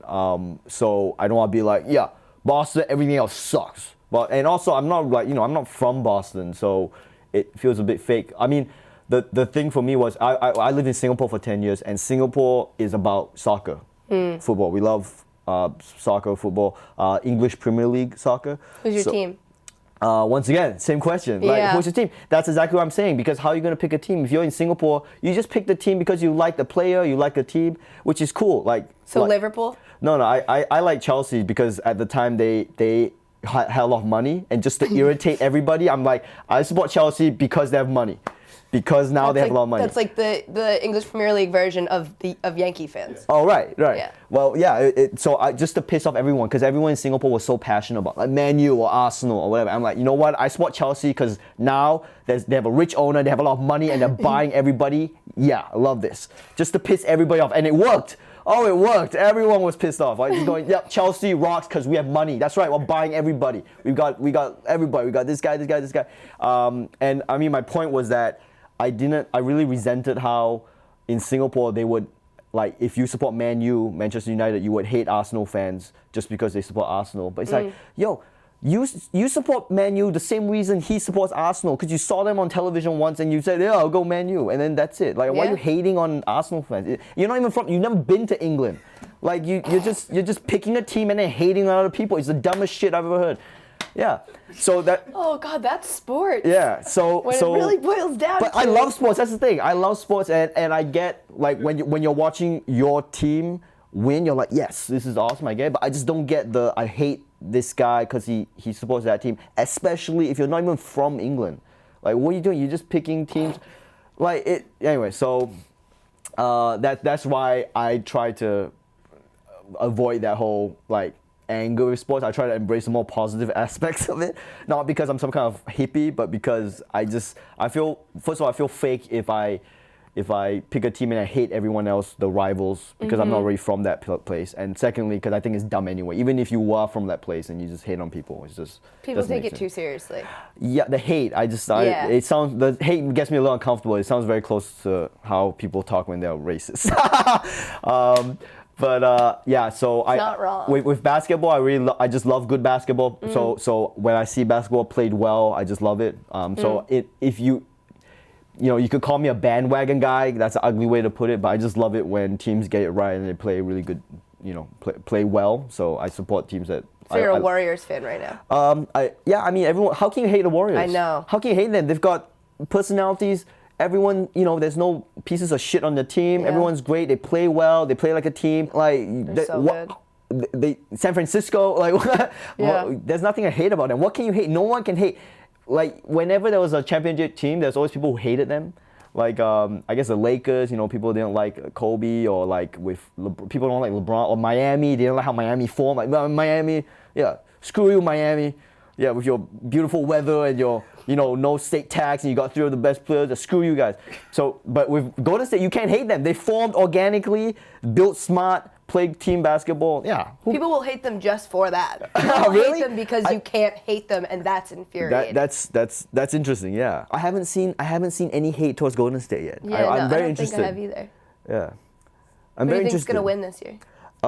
So I don't want to be like, yeah, Boston, everything else sucks. And also I'm not I'm not from Boston, so it feels a bit fake. I mean, the thing for me was I lived in Singapore for 10 years, and Singapore is about soccer, football. We love soccer, football, English Premier League soccer. Who's your team? Once again, same question. Like, who's your team? That's exactly what I'm saying. Because how are you going to pick a team? If you're in Singapore, you just pick the team because you like the player, you like the team, which is cool. Liverpool? No, I like Chelsea because at the time they had a lot of money, and just to irritate everybody, I'm like, I support Chelsea because they have money. Because now they have a lot of money. That's like the English Premier League version of Yankee fans. Oh, right. Yeah. Well, yeah, so just to piss off everyone, because everyone in Singapore was so passionate about like Man U or Arsenal or whatever. I'm like, you know what? I support Chelsea because now they have a rich owner, they have a lot of money, and they're buying everybody. Yeah, I love this. Just to piss everybody off. And it worked. Oh, it worked. Everyone was pissed off. Like, just going, yep, Chelsea rocks because we have money. That's right, we're buying everybody. We got everybody. We got this guy. And I mean, my point was that I really resented how in Singapore they would, like, if you support Man U, Manchester United, you would hate Arsenal fans just because they support Arsenal. But it's like, yo, you support Man U the same reason he supports Arsenal, because you saw them on television once and you said, yeah, I'll go Man U, and then that's it. Like, why are you hating on Arsenal fans? You're not even you've never been to England. Like, you're just picking a team and then hating on other people. It's the dumbest shit I've ever heard. Yeah. So that. Oh God, that's sports. Yeah. So when it really boils down. But I love sports. That's the thing. I love sports, and I get like when you're watching your team win, you're like, yes, this is awesome. I get it, but I just don't get I hate this guy because he supports that team, especially if you're not even from England. Like, what are you doing? You're just picking teams. Like it. Anyway, so that's why I try to avoid that whole like anger with sports. I try to embrace the more positive aspects of it, not because I'm some kind of hippie, but because I feel, first of all, I feel fake if I pick a team and I hate everyone else, the rivals, because I'm not really from that place, and secondly, because I think it's dumb anyway. Even if you are from that place and you just hate on people, it's just people take it too seriously. Yeah, the hate. The hate gets me a little uncomfortable. It sounds very close to how people talk when they're racist. But yeah, so not wrong. With basketball, I just love good basketball. So when I see basketball played well, I just love it. So if you could call me a bandwagon guy. That's an ugly way to put it, but I just love it when teams get it right and they play really good. Play well. So I support teams that. So you're a Warriors fan right now. I mean, everyone. How can you hate the Warriors? I know. How can you hate them? They've got personalities. Everyone, there's no pieces of shit on the team. Yeah. Everyone's great. They play well. They play like a team. Like good. San Francisco, like there's nothing I hate about them. What can you hate? No one can hate. Like, whenever there was a championship team, there's always people who hated them. Like, I guess the Lakers, people didn't like Kobe, or like people don't like LeBron, or Miami, they didn't like how Miami formed. Like, Miami, yeah, screw you, Miami. Yeah, with your beautiful weather and your, no state tax, and you got 3 of the best players, screw you guys. So, but with Golden State, you can't hate them. They formed organically, built smart, played team basketball. Yeah. People will hate them just for that. People really? hate them because you can't hate them, and that's infuriating. That's interesting. Yeah. I haven't seen any hate towards Golden State yet. Yeah, I'm very I don't interested. think I have either. Yeah. Who do you think's gonna win this year?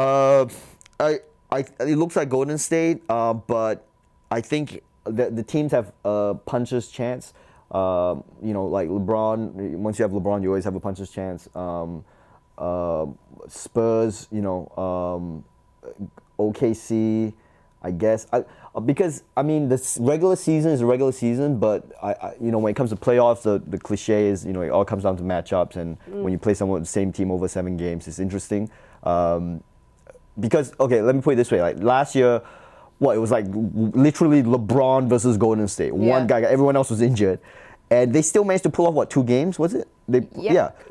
It looks like Golden State, but I think the teams have a puncher's chance. Like LeBron, once you have LeBron, you always have a puncher's chance. Spurs, OKC, I guess. Because I mean, the regular season is a regular season, but when it comes to playoffs, the cliche is it all comes down to matchups, and when you play someone with the same team over 7 games, it's interesting. Because let me put it this way: like last year, it was like literally LeBron versus Golden State. Yeah. One guy, everyone else was injured, and they still managed to pull off 2 games? Was it?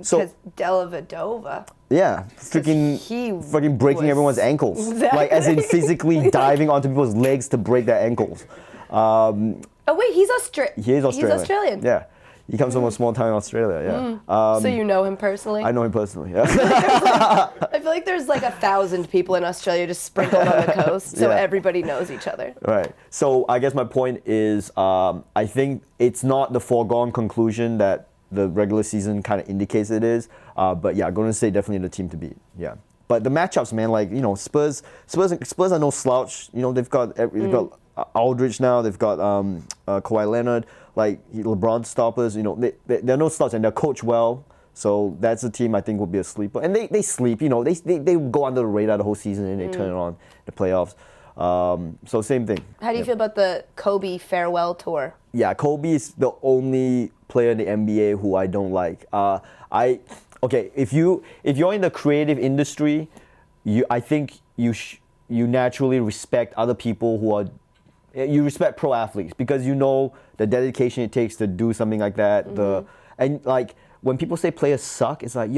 So because Dellavedova. Yeah, freaking breaking everyone's ankles. Exactly. Like as in physically diving onto people's legs to break their ankles. Oh wait, he's Australian. He is Australian. He's Australian. Yeah. He comes from a small town in Australia, yeah. So you know him personally? I know him personally, yeah. I feel like there's like 1,000 people in Australia just sprinkled on the coast, so everybody knows each other. Right. So I guess my point is, I think it's not the foregone conclusion that the regular season kind of indicates it is. But yeah, Golden State definitely the team to beat. Yeah. But the matchups, man, like Spurs are no slouch. They've got Aldridge now. They've got Kawhi Leonard. Like LeBron stoppers. They're no slouch and they're coached well. So that's a team I think will be a sleeper. And they sleep. They go under the radar the whole season and they turn it on the playoffs. So same thing. How do you feel about the Kobe farewell tour? Yeah, Kobe is the only player in the NBA who I don't like. If you're in the creative industry, I think you naturally respect other people you respect pro athletes because the dedication it takes to do something like that. And like when people say players suck, it's like,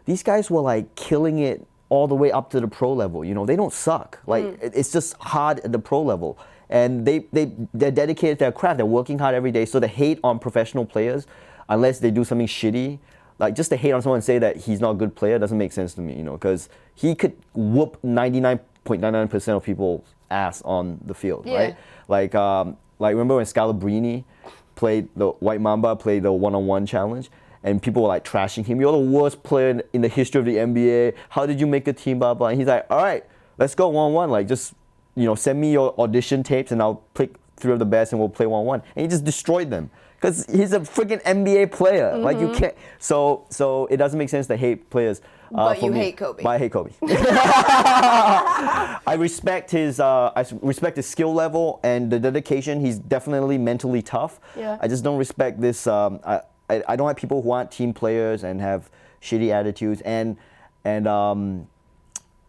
these guys were like killing it all the way up to the pro level. They don't suck. Like it's just hard at the pro level. And they're dedicated to their craft. They're working hard every day. So the hate on professional players, unless they do something shitty, like just to hate on someone and say that he's not a good player doesn't make sense to me, because he could whoop 99.99% of people's ass on the field, right? Like remember when Scalabrine played the White Mamba, played the one-on-one challenge, and people were like trashing him. You're the worst player in the history of the NBA. How did you make the team, blah, blah. And he's like, all right, let's go one-on-one. Like just, send me your audition tapes and I'll pick 3 of the best and we'll play one-on-one. And he just destroyed them. Because he's a freaking NBA player. Like you can't. So it doesn't make sense to hate players. But you hate Kobe. But I hate Kobe. I respect his skill level and the dedication. He's definitely mentally tough. Yeah. I just don't respect this. I don't like people who aren't team players and have shitty attitudes. And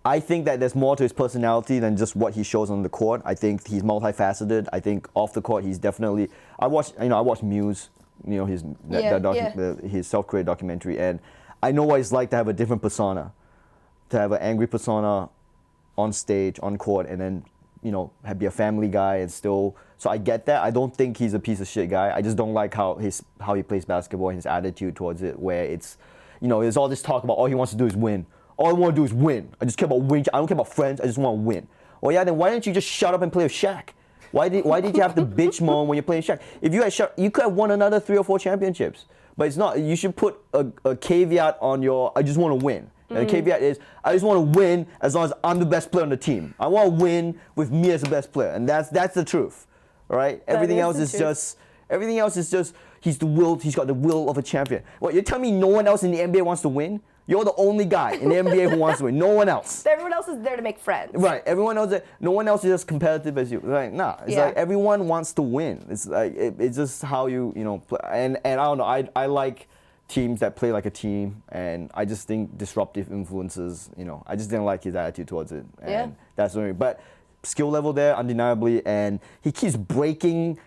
I think that there's more to his personality than just what he shows on the court. I think he's multifaceted. I think off the court, he's definitely. I watched Muse, his self-created documentary, and I know what it's like to have a different persona, to have an angry persona on stage, on court, and then be a family guy and still. So I get that. I don't think he's a piece of shit guy. I just don't like how he plays basketball and his attitude towards it, where it's, there's all this talk about all he wants to do is win. All I want to do is win. I just care about winning. I don't care about friends. I just want to win. Well, yeah, then why didn't you just shut up and play with Shaq? Why did you have to bitch moan when you're playing Shaq? If you had you could have won another 3 or 4 championships. But it's not. You should put a caveat on your, I just want to win. And the caveat is, I just want to win as long as I'm the best player on the team. I want to win with me as the best player. And that's the truth. All right? Everything else is just, he's got the will of a champion. What, you're telling me no one else in the NBA wants to win? You're the only guy in the NBA who wants to win. No one else. Everyone else is there to make friends. Right. Everyone knows that. No one else is as competitive as you. Like, nah. It's like everyone wants to win. It's like it's just how you play. And I don't know. I like teams that play like a team, and I just think disruptive influences. I just didn't like his attitude towards it. And that's what I mean. But skill level there, undeniably, and he keeps breaking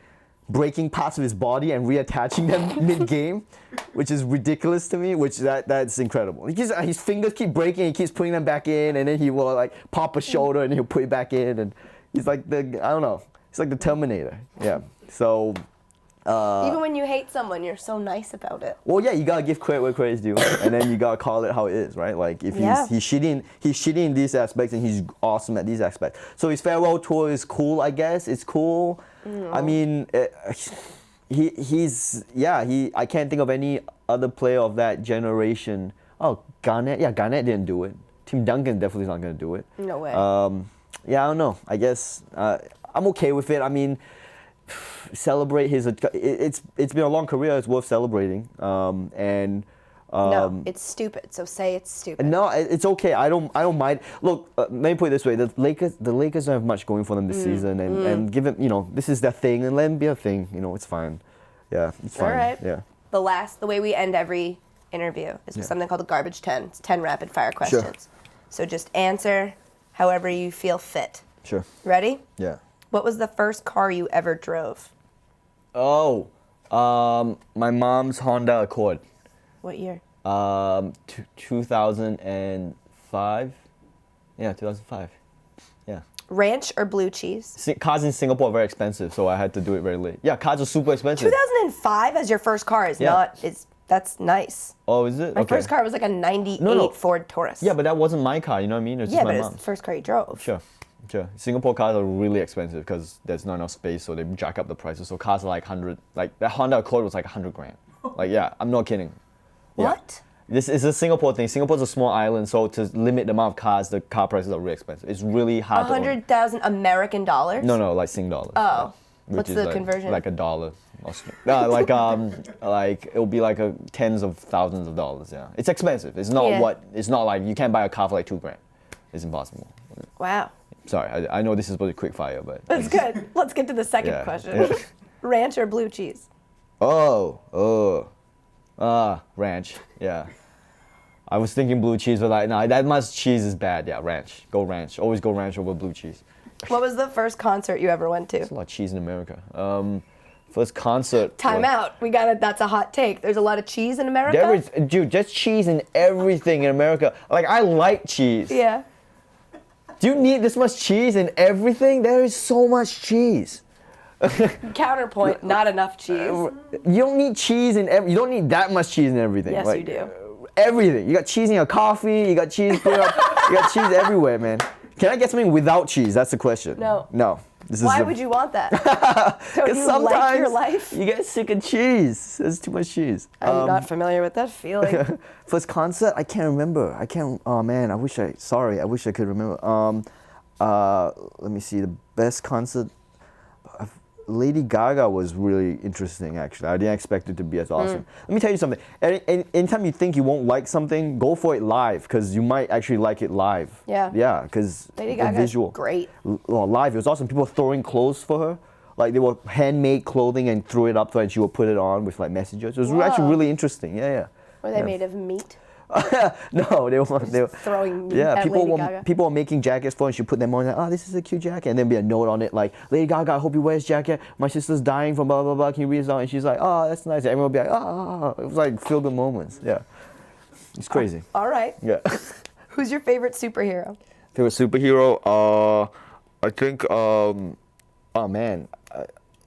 parts of his body and reattaching them mid-game, which is ridiculous to me, that's incredible. His fingers keep breaking, he keeps putting them back in, and then he will like pop a shoulder and he'll put it back in, and he's like he's like the Terminator. Yeah. So even when you hate someone, you're so nice about it. Well, yeah, you gotta give credit where credit's due, and then you gotta call it how it is, right? Like if he's shitty in these aspects, and he's awesome at these aspects. So his farewell tour is cool, I guess. It's cool. I mean, I can't think of any other player of that generation. Oh, Garnett. Yeah, Garnett didn't do it. Tim Duncan definitely is not gonna do it. No way. I don't know. I guess I'm okay with it. I mean, celebrate his. It's been a long career. It's worth celebrating. And No, it's stupid. So say it's stupid. No, it's okay. I don't mind. Look, let me put it this way: the Lakers don't have much going for them this season, and give them, this is their thing, and let them be a thing. It's fine. Yeah, it's fine. All right. Yeah. The way we end every interview is with something called a garbage 10. It's 10 rapid fire questions. Sure. So just answer however you feel fit. Sure. Ready? Yeah. What was the first car you ever drove? Oh, my mom's Honda Accord. What year? 2005. Yeah, 2005. Yeah. Ranch or blue cheese? Cars in Singapore are very expensive, so I had to do it very late. Yeah, cars are super expensive. 2005 as your first car is that's nice. Oh, is it? My first car was like a 98 No. Ford Taurus. Yeah, but that wasn't my car, you know what I mean? It was Yeah, just but my it's mom's. the first car you drove. Sure. Singapore cars are really expensive because there's not enough space, so they jack up the prices. So cars are like 100, like that Honda Accord was like 100 grand. Like, yeah, I'm not kidding. Yeah. What? This is a Singapore thing. Singapore's a small island, so to limit the amount of cars, the car prices are really expensive. It's really hard to own. 100,000 American dollars? No, like Sing dollars. Oh. Which What's is the like, conversion? Like $1. Like it'll be like tens of thousands of dollars. Yeah, it's expensive. It's not It's not like you can't buy a car for like $2 grand. It's impossible. Wow. Sorry, I know this is supposed to be quick fire, but That's good. Let's get to the second Yeah. question. Yeah. Ranch or blue cheese? Ranch. Yeah. I was thinking blue cheese, but like, no, that much cheese is bad. Yeah, ranch. Go ranch. Always go ranch over blue cheese. What was the first concert you ever went to? There's a lot of cheese in America. First concert. Time out. We got it. That's a hot take. There's a lot of cheese in America? There is, dude, just cheese in everything in America. Like, I like cheese. Yeah. Do you need this much cheese in everything? There is so much cheese. Counterpoint, not enough cheese. You don't need cheese in you don't need that much cheese in everything. Yes, like, you do. Everything. You got cheese in your coffee, you got cheese you got cheese everywhere, man. Can I get something without cheese? That's the question. No. No. Why would you want that? Don't you sometimes like your life? you get sick of cheese. There's too much cheese. I'm not familiar with that feeling. First concert, I can't remember. Oh man, I wish I could remember. Let me see, the best concert. Lady Gaga was really interesting, actually. I didn't expect it to be as awesome. Let me tell you something. Anytime you think you won't like something, go for it live, because you might actually like it live. Yeah. Yeah, because Lady the Gaga's visual. great. Live, it was awesome. People were throwing clothes for her. Like, they were handmade clothing and threw it up for her, and she would put it on with like messages. It was actually really interesting. Yeah. Were they made of meat? No, they were Throwing meat yeah, at people Lady were Gaga? people were making jackets for her, and she put them on. Like, oh, this is a cute jacket, and then be a note on it like, Lady Gaga, I hope you wear this jacket. My sister's dying from blah blah blah. Can you read this out? And she's like, oh, that's nice. And everyone would be like, oh. It was like feel good moments. Yeah, it's crazy. All right. Yeah. Who's your favorite superhero? Favorite superhero? I think. Oh man,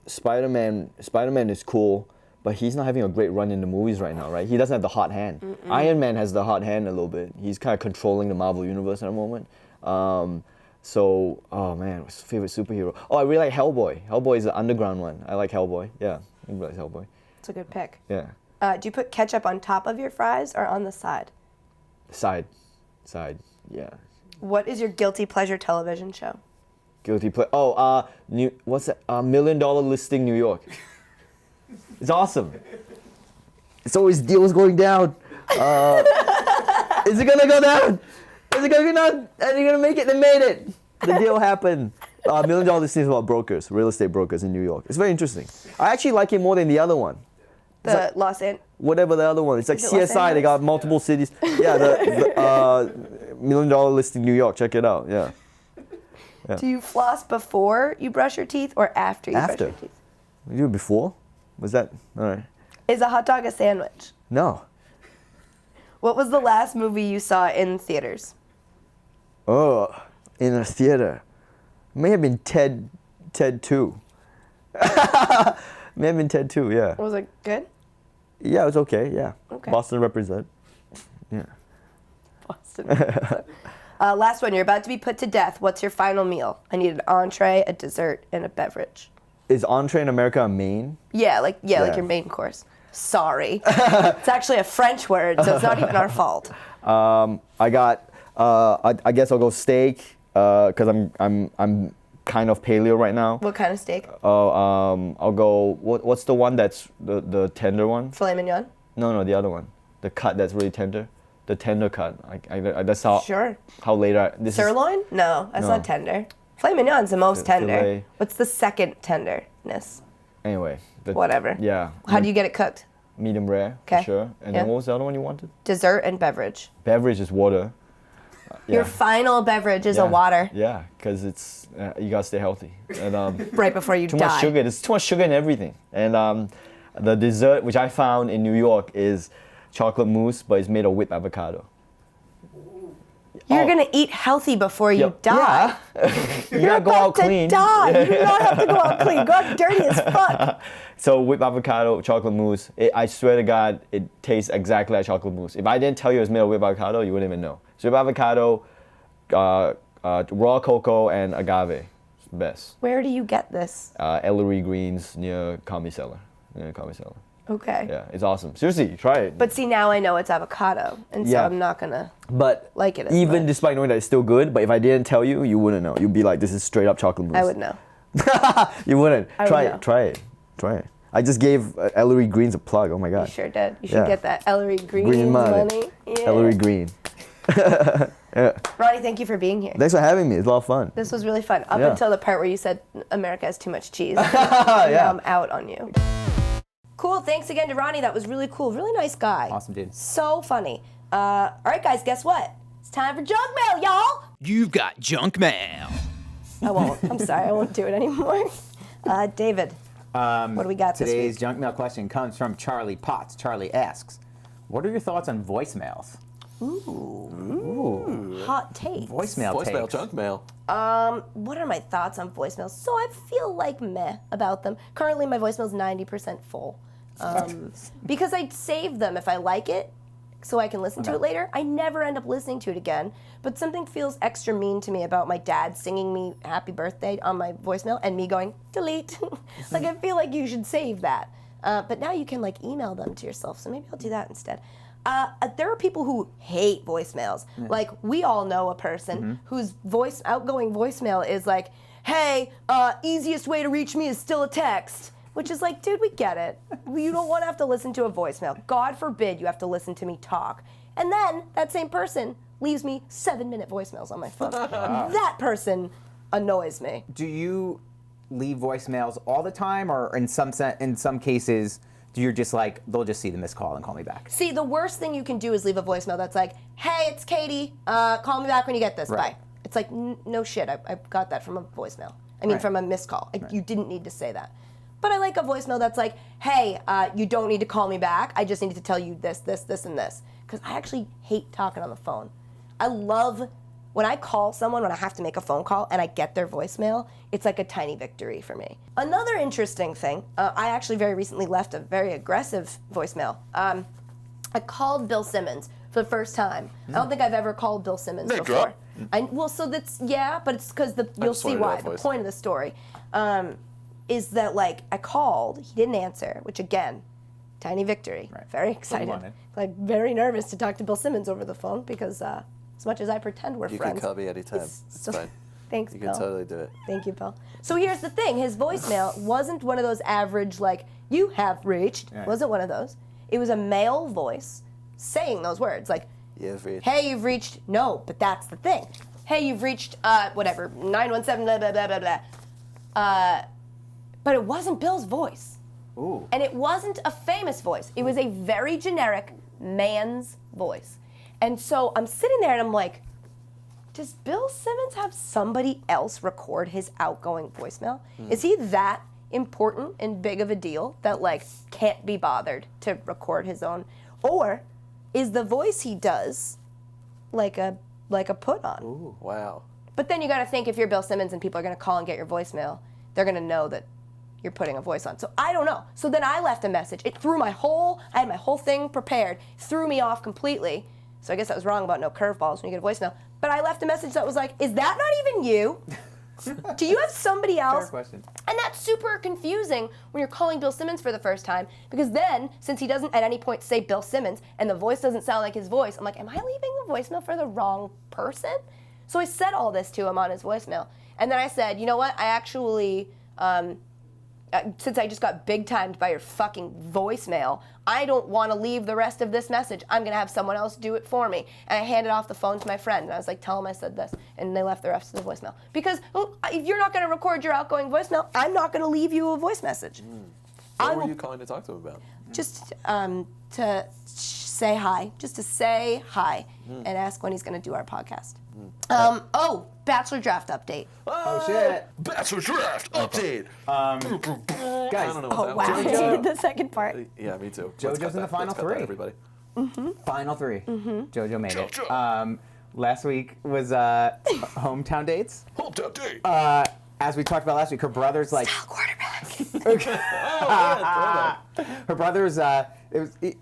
Spider-Man. Spider-Man is cool. But he's not having a great run in the movies right now, right? He doesn't have the hot hand. Iron Man has the hot hand a little bit. He's kind of controlling the Marvel Universe at the moment. Oh man, what's your favorite superhero? Oh, I really like Hellboy. Hellboy is the underground one. I like Hellboy. Yeah, I really like Hellboy. It's a good pick. Yeah. Do you put ketchup on top of your fries or on the side? Side. Yeah. What is your guilty pleasure television show? Guilty pleasure. What's that? $1 Million Listing New York. It's awesome. It's always deals going down. Is it gonna go down? Is it gonna go down? Are you gonna make it? They made it. The deal happened. $1 Million Listing is about brokers, real estate brokers in New York. It's very interesting. I actually like it more than the other one. The Los Angeles. Whatever the other one. It's like Is it Los CSI. They Angeles? got multiple cities. Yeah, the $1 Million Listing New York. Check it out. Yeah. Do you floss before you brush your teeth or after you brush your teeth? You do it before? Was that all right? Is a hot dog a sandwich? No. What was the last movie you saw in theaters? Oh, in a theater. May have been Ted 2. May have been Ted 2, yeah. Was it good? Yeah, it was okay, yeah. Okay. Boston represent. Yeah. Boston. Last one. You're about to be put to death. What's your final meal? I need an entree, a dessert, and a beverage. Is entree in America a main? Yeah, like your main course. Sorry. It's actually a French word, so it's not even our fault. I guess I'll go steak, because I'm kind of paleo right now. What kind of steak? I'll go, what's the one that's the tender one? Filet mignon? No, the other one. the cut that's really tender, the tender cut. That's how. Sure. How later. Sirloin? No, that's No. not tender. Filet mignon's the most tender. Filet. What's the second tenderness? Anyway. Whatever. Yeah. How do you get it cooked? Medium rare, for 'Kay. sure. And Yeah. then what was the other one you wanted? Dessert and beverage. Beverage is water. Your final beverage is a water Yeah, because it's you gotta stay healthy. And right before you too die. much sugar. There's too much sugar in everything. And the dessert, which I found in New York, is chocolate mousse, but it's made of whipped avocado. You're gonna eat healthy before you die. Yeah. You You're gotta go out about to clean. die. You do not have to go out clean. Go out dirty as fuck. So whipped avocado, chocolate mousse. I swear to God, it tastes exactly like chocolate mousse. If I didn't tell you it was made of whipped avocado, you wouldn't even know. So whipped avocado, raw cocoa, and agave. It's the best. Where do you get this? Ellery Greens near Comedy Cellar. Okay. Yeah, it's awesome. Seriously, try it. But see, now I know it's avocado, and so Yeah. I'm not gonna But like it as even much. despite knowing that it's still good, but if I didn't tell you, you wouldn't know. You'd be like, this is straight up chocolate mousse. I would know. You wouldn't. I would Try know. it. Try it. Try it. I just gave Ellery Greens a plug. Oh my You God. sure did. You should Yeah. get that Ellery Green Green money. money. Yeah. Ellery Green. Ronnie, thank you for being here. Thanks for having me. It's a lot of fun. This was really fun. Up Yeah. until the part where you said America has too much cheese. Now I'm out on you. Cool. Thanks again to Ronnie. That was really cool. Really nice guy. Awesome, dude. So funny. All right, guys. Guess what? It's time for junk mail, y'all. You've got junk mail. I won't. I'm sorry. I won't do it anymore. David, what do we got this Today's week? junk mail question comes from Charlie Potts. Charlie asks, what are your thoughts on voicemails? Hot take. Voicemail Voicemail, takes. junk mail. What are my thoughts on voicemails? So I feel like meh about them. Currently, my voicemail's 90% full. Because I save them if I like it, so I can listen to it later. I never end up listening to it again. But something feels extra mean to me about my dad singing me happy birthday on my voicemail and me going, delete. Like, I feel like you should save that. But now you can, like, email them to yourself, so maybe I'll do that instead. There are people who hate voicemails. Like, we all know a person whose outgoing voicemail is like, hey, easiest way to reach me is still a text. Which is like, dude, we get it. You don't want to have to listen to a voicemail. God forbid you have to listen to me talk. And then that same person leaves me 7-minute voicemails on my phone. That person annoys me. Do you leave voicemails all the time, or in some cases, you're just like, they'll just see the missed call and call me back? See, the worst thing you can do is leave a voicemail that's like, hey, it's Katie. Call me back when you get this. Right. Bye. It's like, no shit. I got that from a voicemail. I mean, Right. from a missed call. You didn't need to say that. But I like a voicemail that's like, hey, you don't need to call me back. I just needed to tell you this, this, this, and this. Because I actually hate talking on the phone. I love when I call someone, when I have to make a phone call and I get their voicemail, it's like a tiny victory for me. Another interesting thing, I actually very recently left a very aggressive voicemail. I called Bill Simmons for the first time. I don't think I've ever called Bill Simmons Name before. drop. So that's, yeah, but it's because you'll just see wanted to know why. that The voice. point of the story is that, like, I called, he didn't answer, which again, tiny victory. Right. Very excited. wanted. Like, very nervous to talk to Bill Simmons over the phone because as much as I pretend we're You friends. can call me anytime. he's It's still- fine. Thanks, You Bill. can totally do it. Thank you, Bill. So here's the thing. His voicemail wasn't one of those average, like, you have reached. Right. Wasn't one of those. It was a male voice saying those words. Like, You've reached. hey, you've reached, no, but that's the thing. Hey, you've reached, whatever, 917, blah, blah, blah, blah, blah. But it wasn't Bill's voice. Ooh. And it wasn't a famous voice. It was a very generic man's voice. And so I'm sitting there and I'm like, does Bill Simmons have somebody else record his outgoing voicemail? Is he that important and big of a deal that, like, can't be bothered to record his own? Or is the voice he does like a put on? Ooh, wow. But then you got to think, if you're Bill Simmons and people are going to call and get your voicemail, they're going to know that you're putting a voice on. So I don't know. So then I left a message. It threw I had my whole thing prepared, threw me off completely. So I guess I was wrong about no curveballs when you get a voicemail. But I left a message that was like, is that not even you? Do you have somebody else? Fair question. And that's super confusing when you're calling Bill Simmons for the first time, because then, since he doesn't at any point say Bill Simmons, and the voice doesn't sound like his voice, I'm like, am I leaving a voicemail for the wrong person? So I said all this to him on his voicemail. And then I said, you know what, I actually, since I just got big timed by your fucking voicemail, I don't want to leave the rest of this message. I'm going to have someone else do it for me. And I handed off the phone to my friend, and I was like, tell him I said this. And they left the rest of the voicemail. Because if you're not going to record your outgoing voicemail, I'm not going to leave you a voice message. What were you calling to talk to him about? Just to say hi. Just to say hi and ask when he's going to do our podcast. Bachelor draft update. Oh, shit. Bachelor draft update. Guys, I don't know Oh, what wow. that I was. hated the second part. Yeah, me too. JoJo's in the final Let's cut three. that, everybody. Final three. JoJo made it. JoJo. Last week was hometown dates. Hometown date. As we talked about last week, her brother's like... Quarterback. Her brother's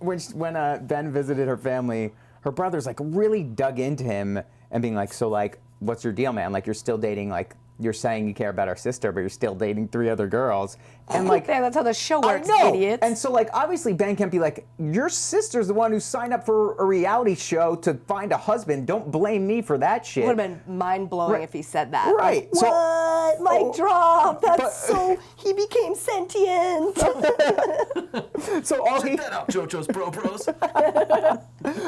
when Ben visited her family, her brother's like really dug into him and being like, so like, what's your deal, man? Like, you're still dating, like, you're saying you care about our sister, but you're still dating 3 other girls. And like, Yeah, that's how the show works, I know. idiots. And so like, obviously Ben can't be like, your sister's the one who signed up for a reality show to find a husband. Don't blame me for that shit. Would have been mind-blowing Right. if he said that. Right. What? So- Mic drop. That's But- so... He became sentient. So all he Check that out, JoJo's Bros.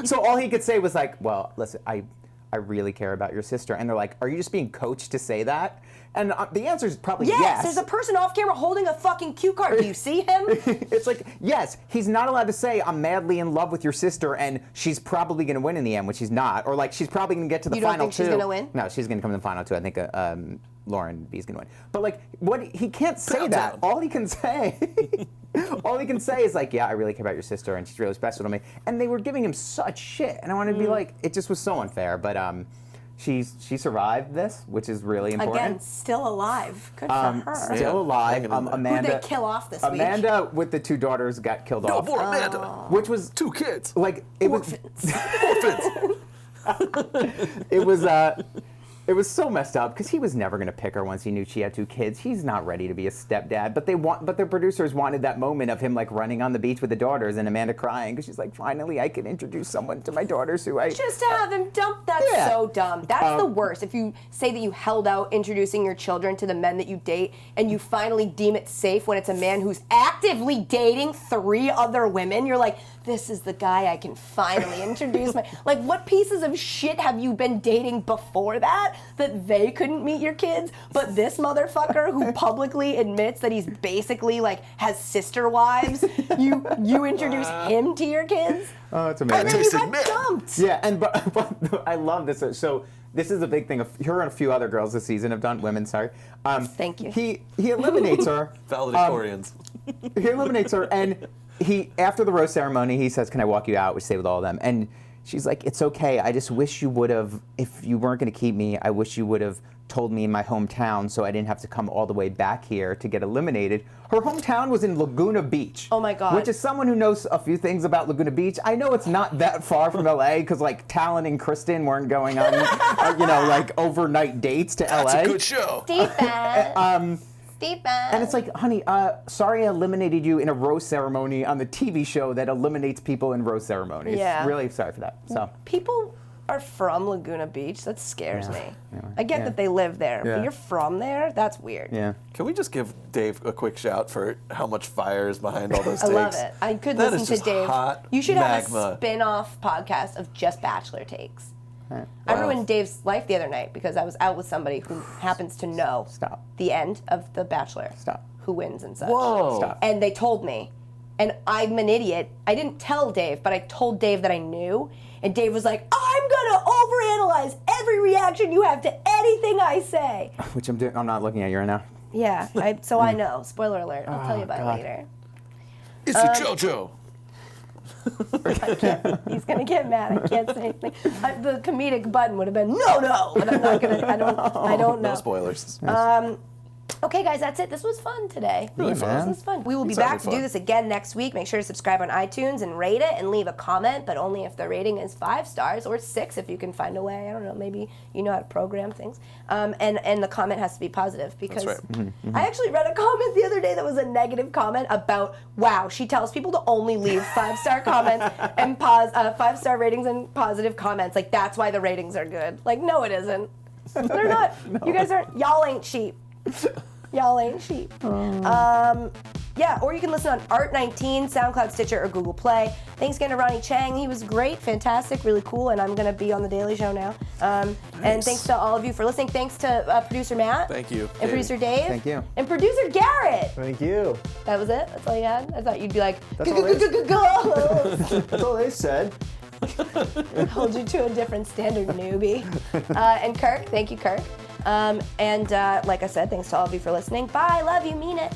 So all he could say was like, well, listen, I really care about your sister. And they're like, are you just being coached to say that? And the answer is probably yes. Yes, there's a person off camera holding a fucking cue card. Do you see him? It's like, yes, he's not allowed to say, I'm madly in love with your sister and she's probably going to win in the end, which she's not. Or like, she's probably going to get to the You don't final think she's two. gonna win? No, she's going to come in the final two. I think Lauren B's going to win. But like, he can't say Pound that. town. All he can say... All he can say is like, yeah, I really care about your sister and she's really special to me. And they were giving him such shit. And I wanted to be like, it just was so unfair. But she survived this, which is really important. Again, still alive. Good for her. Still Yeah, alive. hanging in there. Amanda. Who'd they kill off this week? Amanda with the 2 daughters got killed Go off. for Amanda. Which was 2 kids. like it was. Orphans. It was so messed up because he was never going to pick her once he knew she had 2 kids. He's not ready to be a stepdad. But the producers wanted that moment of him like running on the beach with the daughters and Amanda crying because she's like, finally, I can introduce someone to my daughters who I. Just to have him dumped, that's Yeah. so dumb. That's the worst. If you say that you held out introducing your children to the men that you date and you finally deem it safe when it's a man who's actively dating 3 other women, you're like, this is the guy I can finally introduce my... Like, what pieces of shit have you been dating before that they couldn't meet your kids? But this motherfucker who publicly admits that he's basically, like, has sister wives, you introduce him to your kids? Oh, it's And amazing. then you Tasted got men. dumped. Yeah, and but I love this. So this is a big thing. Her and a few other girls this season have done. Women, sorry. Thank you. He eliminates her. Valedictorians. He eliminates her, and after the rose ceremony, he says, "Can I walk you out?" We stay with all of them, and she's like, "It's okay. I just wish you would have. If you weren't going to keep me, I wish you would have told me in my hometown, so I didn't have to come all the way back here to get eliminated." Her hometown was in Laguna Beach. Oh my God. Which is someone who knows a few things about Laguna Beach. I know it's not that far from LA because like Talon and Kristen weren't going on, like overnight dates to LA. That's a good show. Stephen. Stephen. And it's like, honey, sorry I eliminated you in a rose ceremony on the TV show that eliminates people in rose ceremonies. Yeah. Really sorry for that. So People are from Laguna Beach. That scares me. Yeah. I get Yeah. that they live there, Yeah. but you're from there? That's weird. yeah. Can we just give Dave a quick shout for how much fire is behind all those I takes? love it. I could That is listen to just Dave. hot You should have magma. a spin-off podcast of just Bachelor takes. Right. I Wow. ruined Dave's life the other night because I was out with somebody who happens to know Stop. the end of The Bachelor. Stop. Who wins and such. Whoa. Stop. And they told me. And I'm an idiot. I didn't tell Dave, but I told Dave that I knew. And Dave was like, I'm going to overanalyze every reaction you have to anything I say. Which I'm doing. I'm not looking at you right now. Yeah, so I know. Spoiler alert. I'll tell you about God. it later. It's a JoJo. He's going to get mad. I can't say anything. The comedic button would have been, no. But I'm not going to, I don't know. No spoilers. Okay, guys, that's it. This was fun today. Really fun. This was fun. We will be Exciting back to fun. do this again next week. Make sure to subscribe on iTunes and rate it and leave a comment, but only if the rating is 5 stars or 6 if you can find a way. I don't know. Maybe you know how to program things. And the comment has to be positive because That's right. I actually read a comment the other day that was a negative comment about, wow, she tells people to only leave 5-star comments and 5-star ratings and positive comments. Like, that's why the ratings are good. Like, no, it isn't. They're not. You guys aren't. Y'all ain't cheap. Y'all ain't sheep. Yeah, or you can listen on Art19, SoundCloud, Stitcher, or Google Play. Thanks again to Ronny Chieng. He was great, fantastic, really cool, and I'm going to be on The Daily Show now. And thanks to all of you for listening. Thanks to producer Matt. Thank you. And producer Dave. Thank you. And producer Garrett. Thank you. That was it? That's all you had? I thought you'd be like, That's all they- go. That's all they said. Hold you to a different standard, newbie. And Kirk, thank you, Kirk. And like I said, thanks to all of you for listening. Bye, love you, mean it.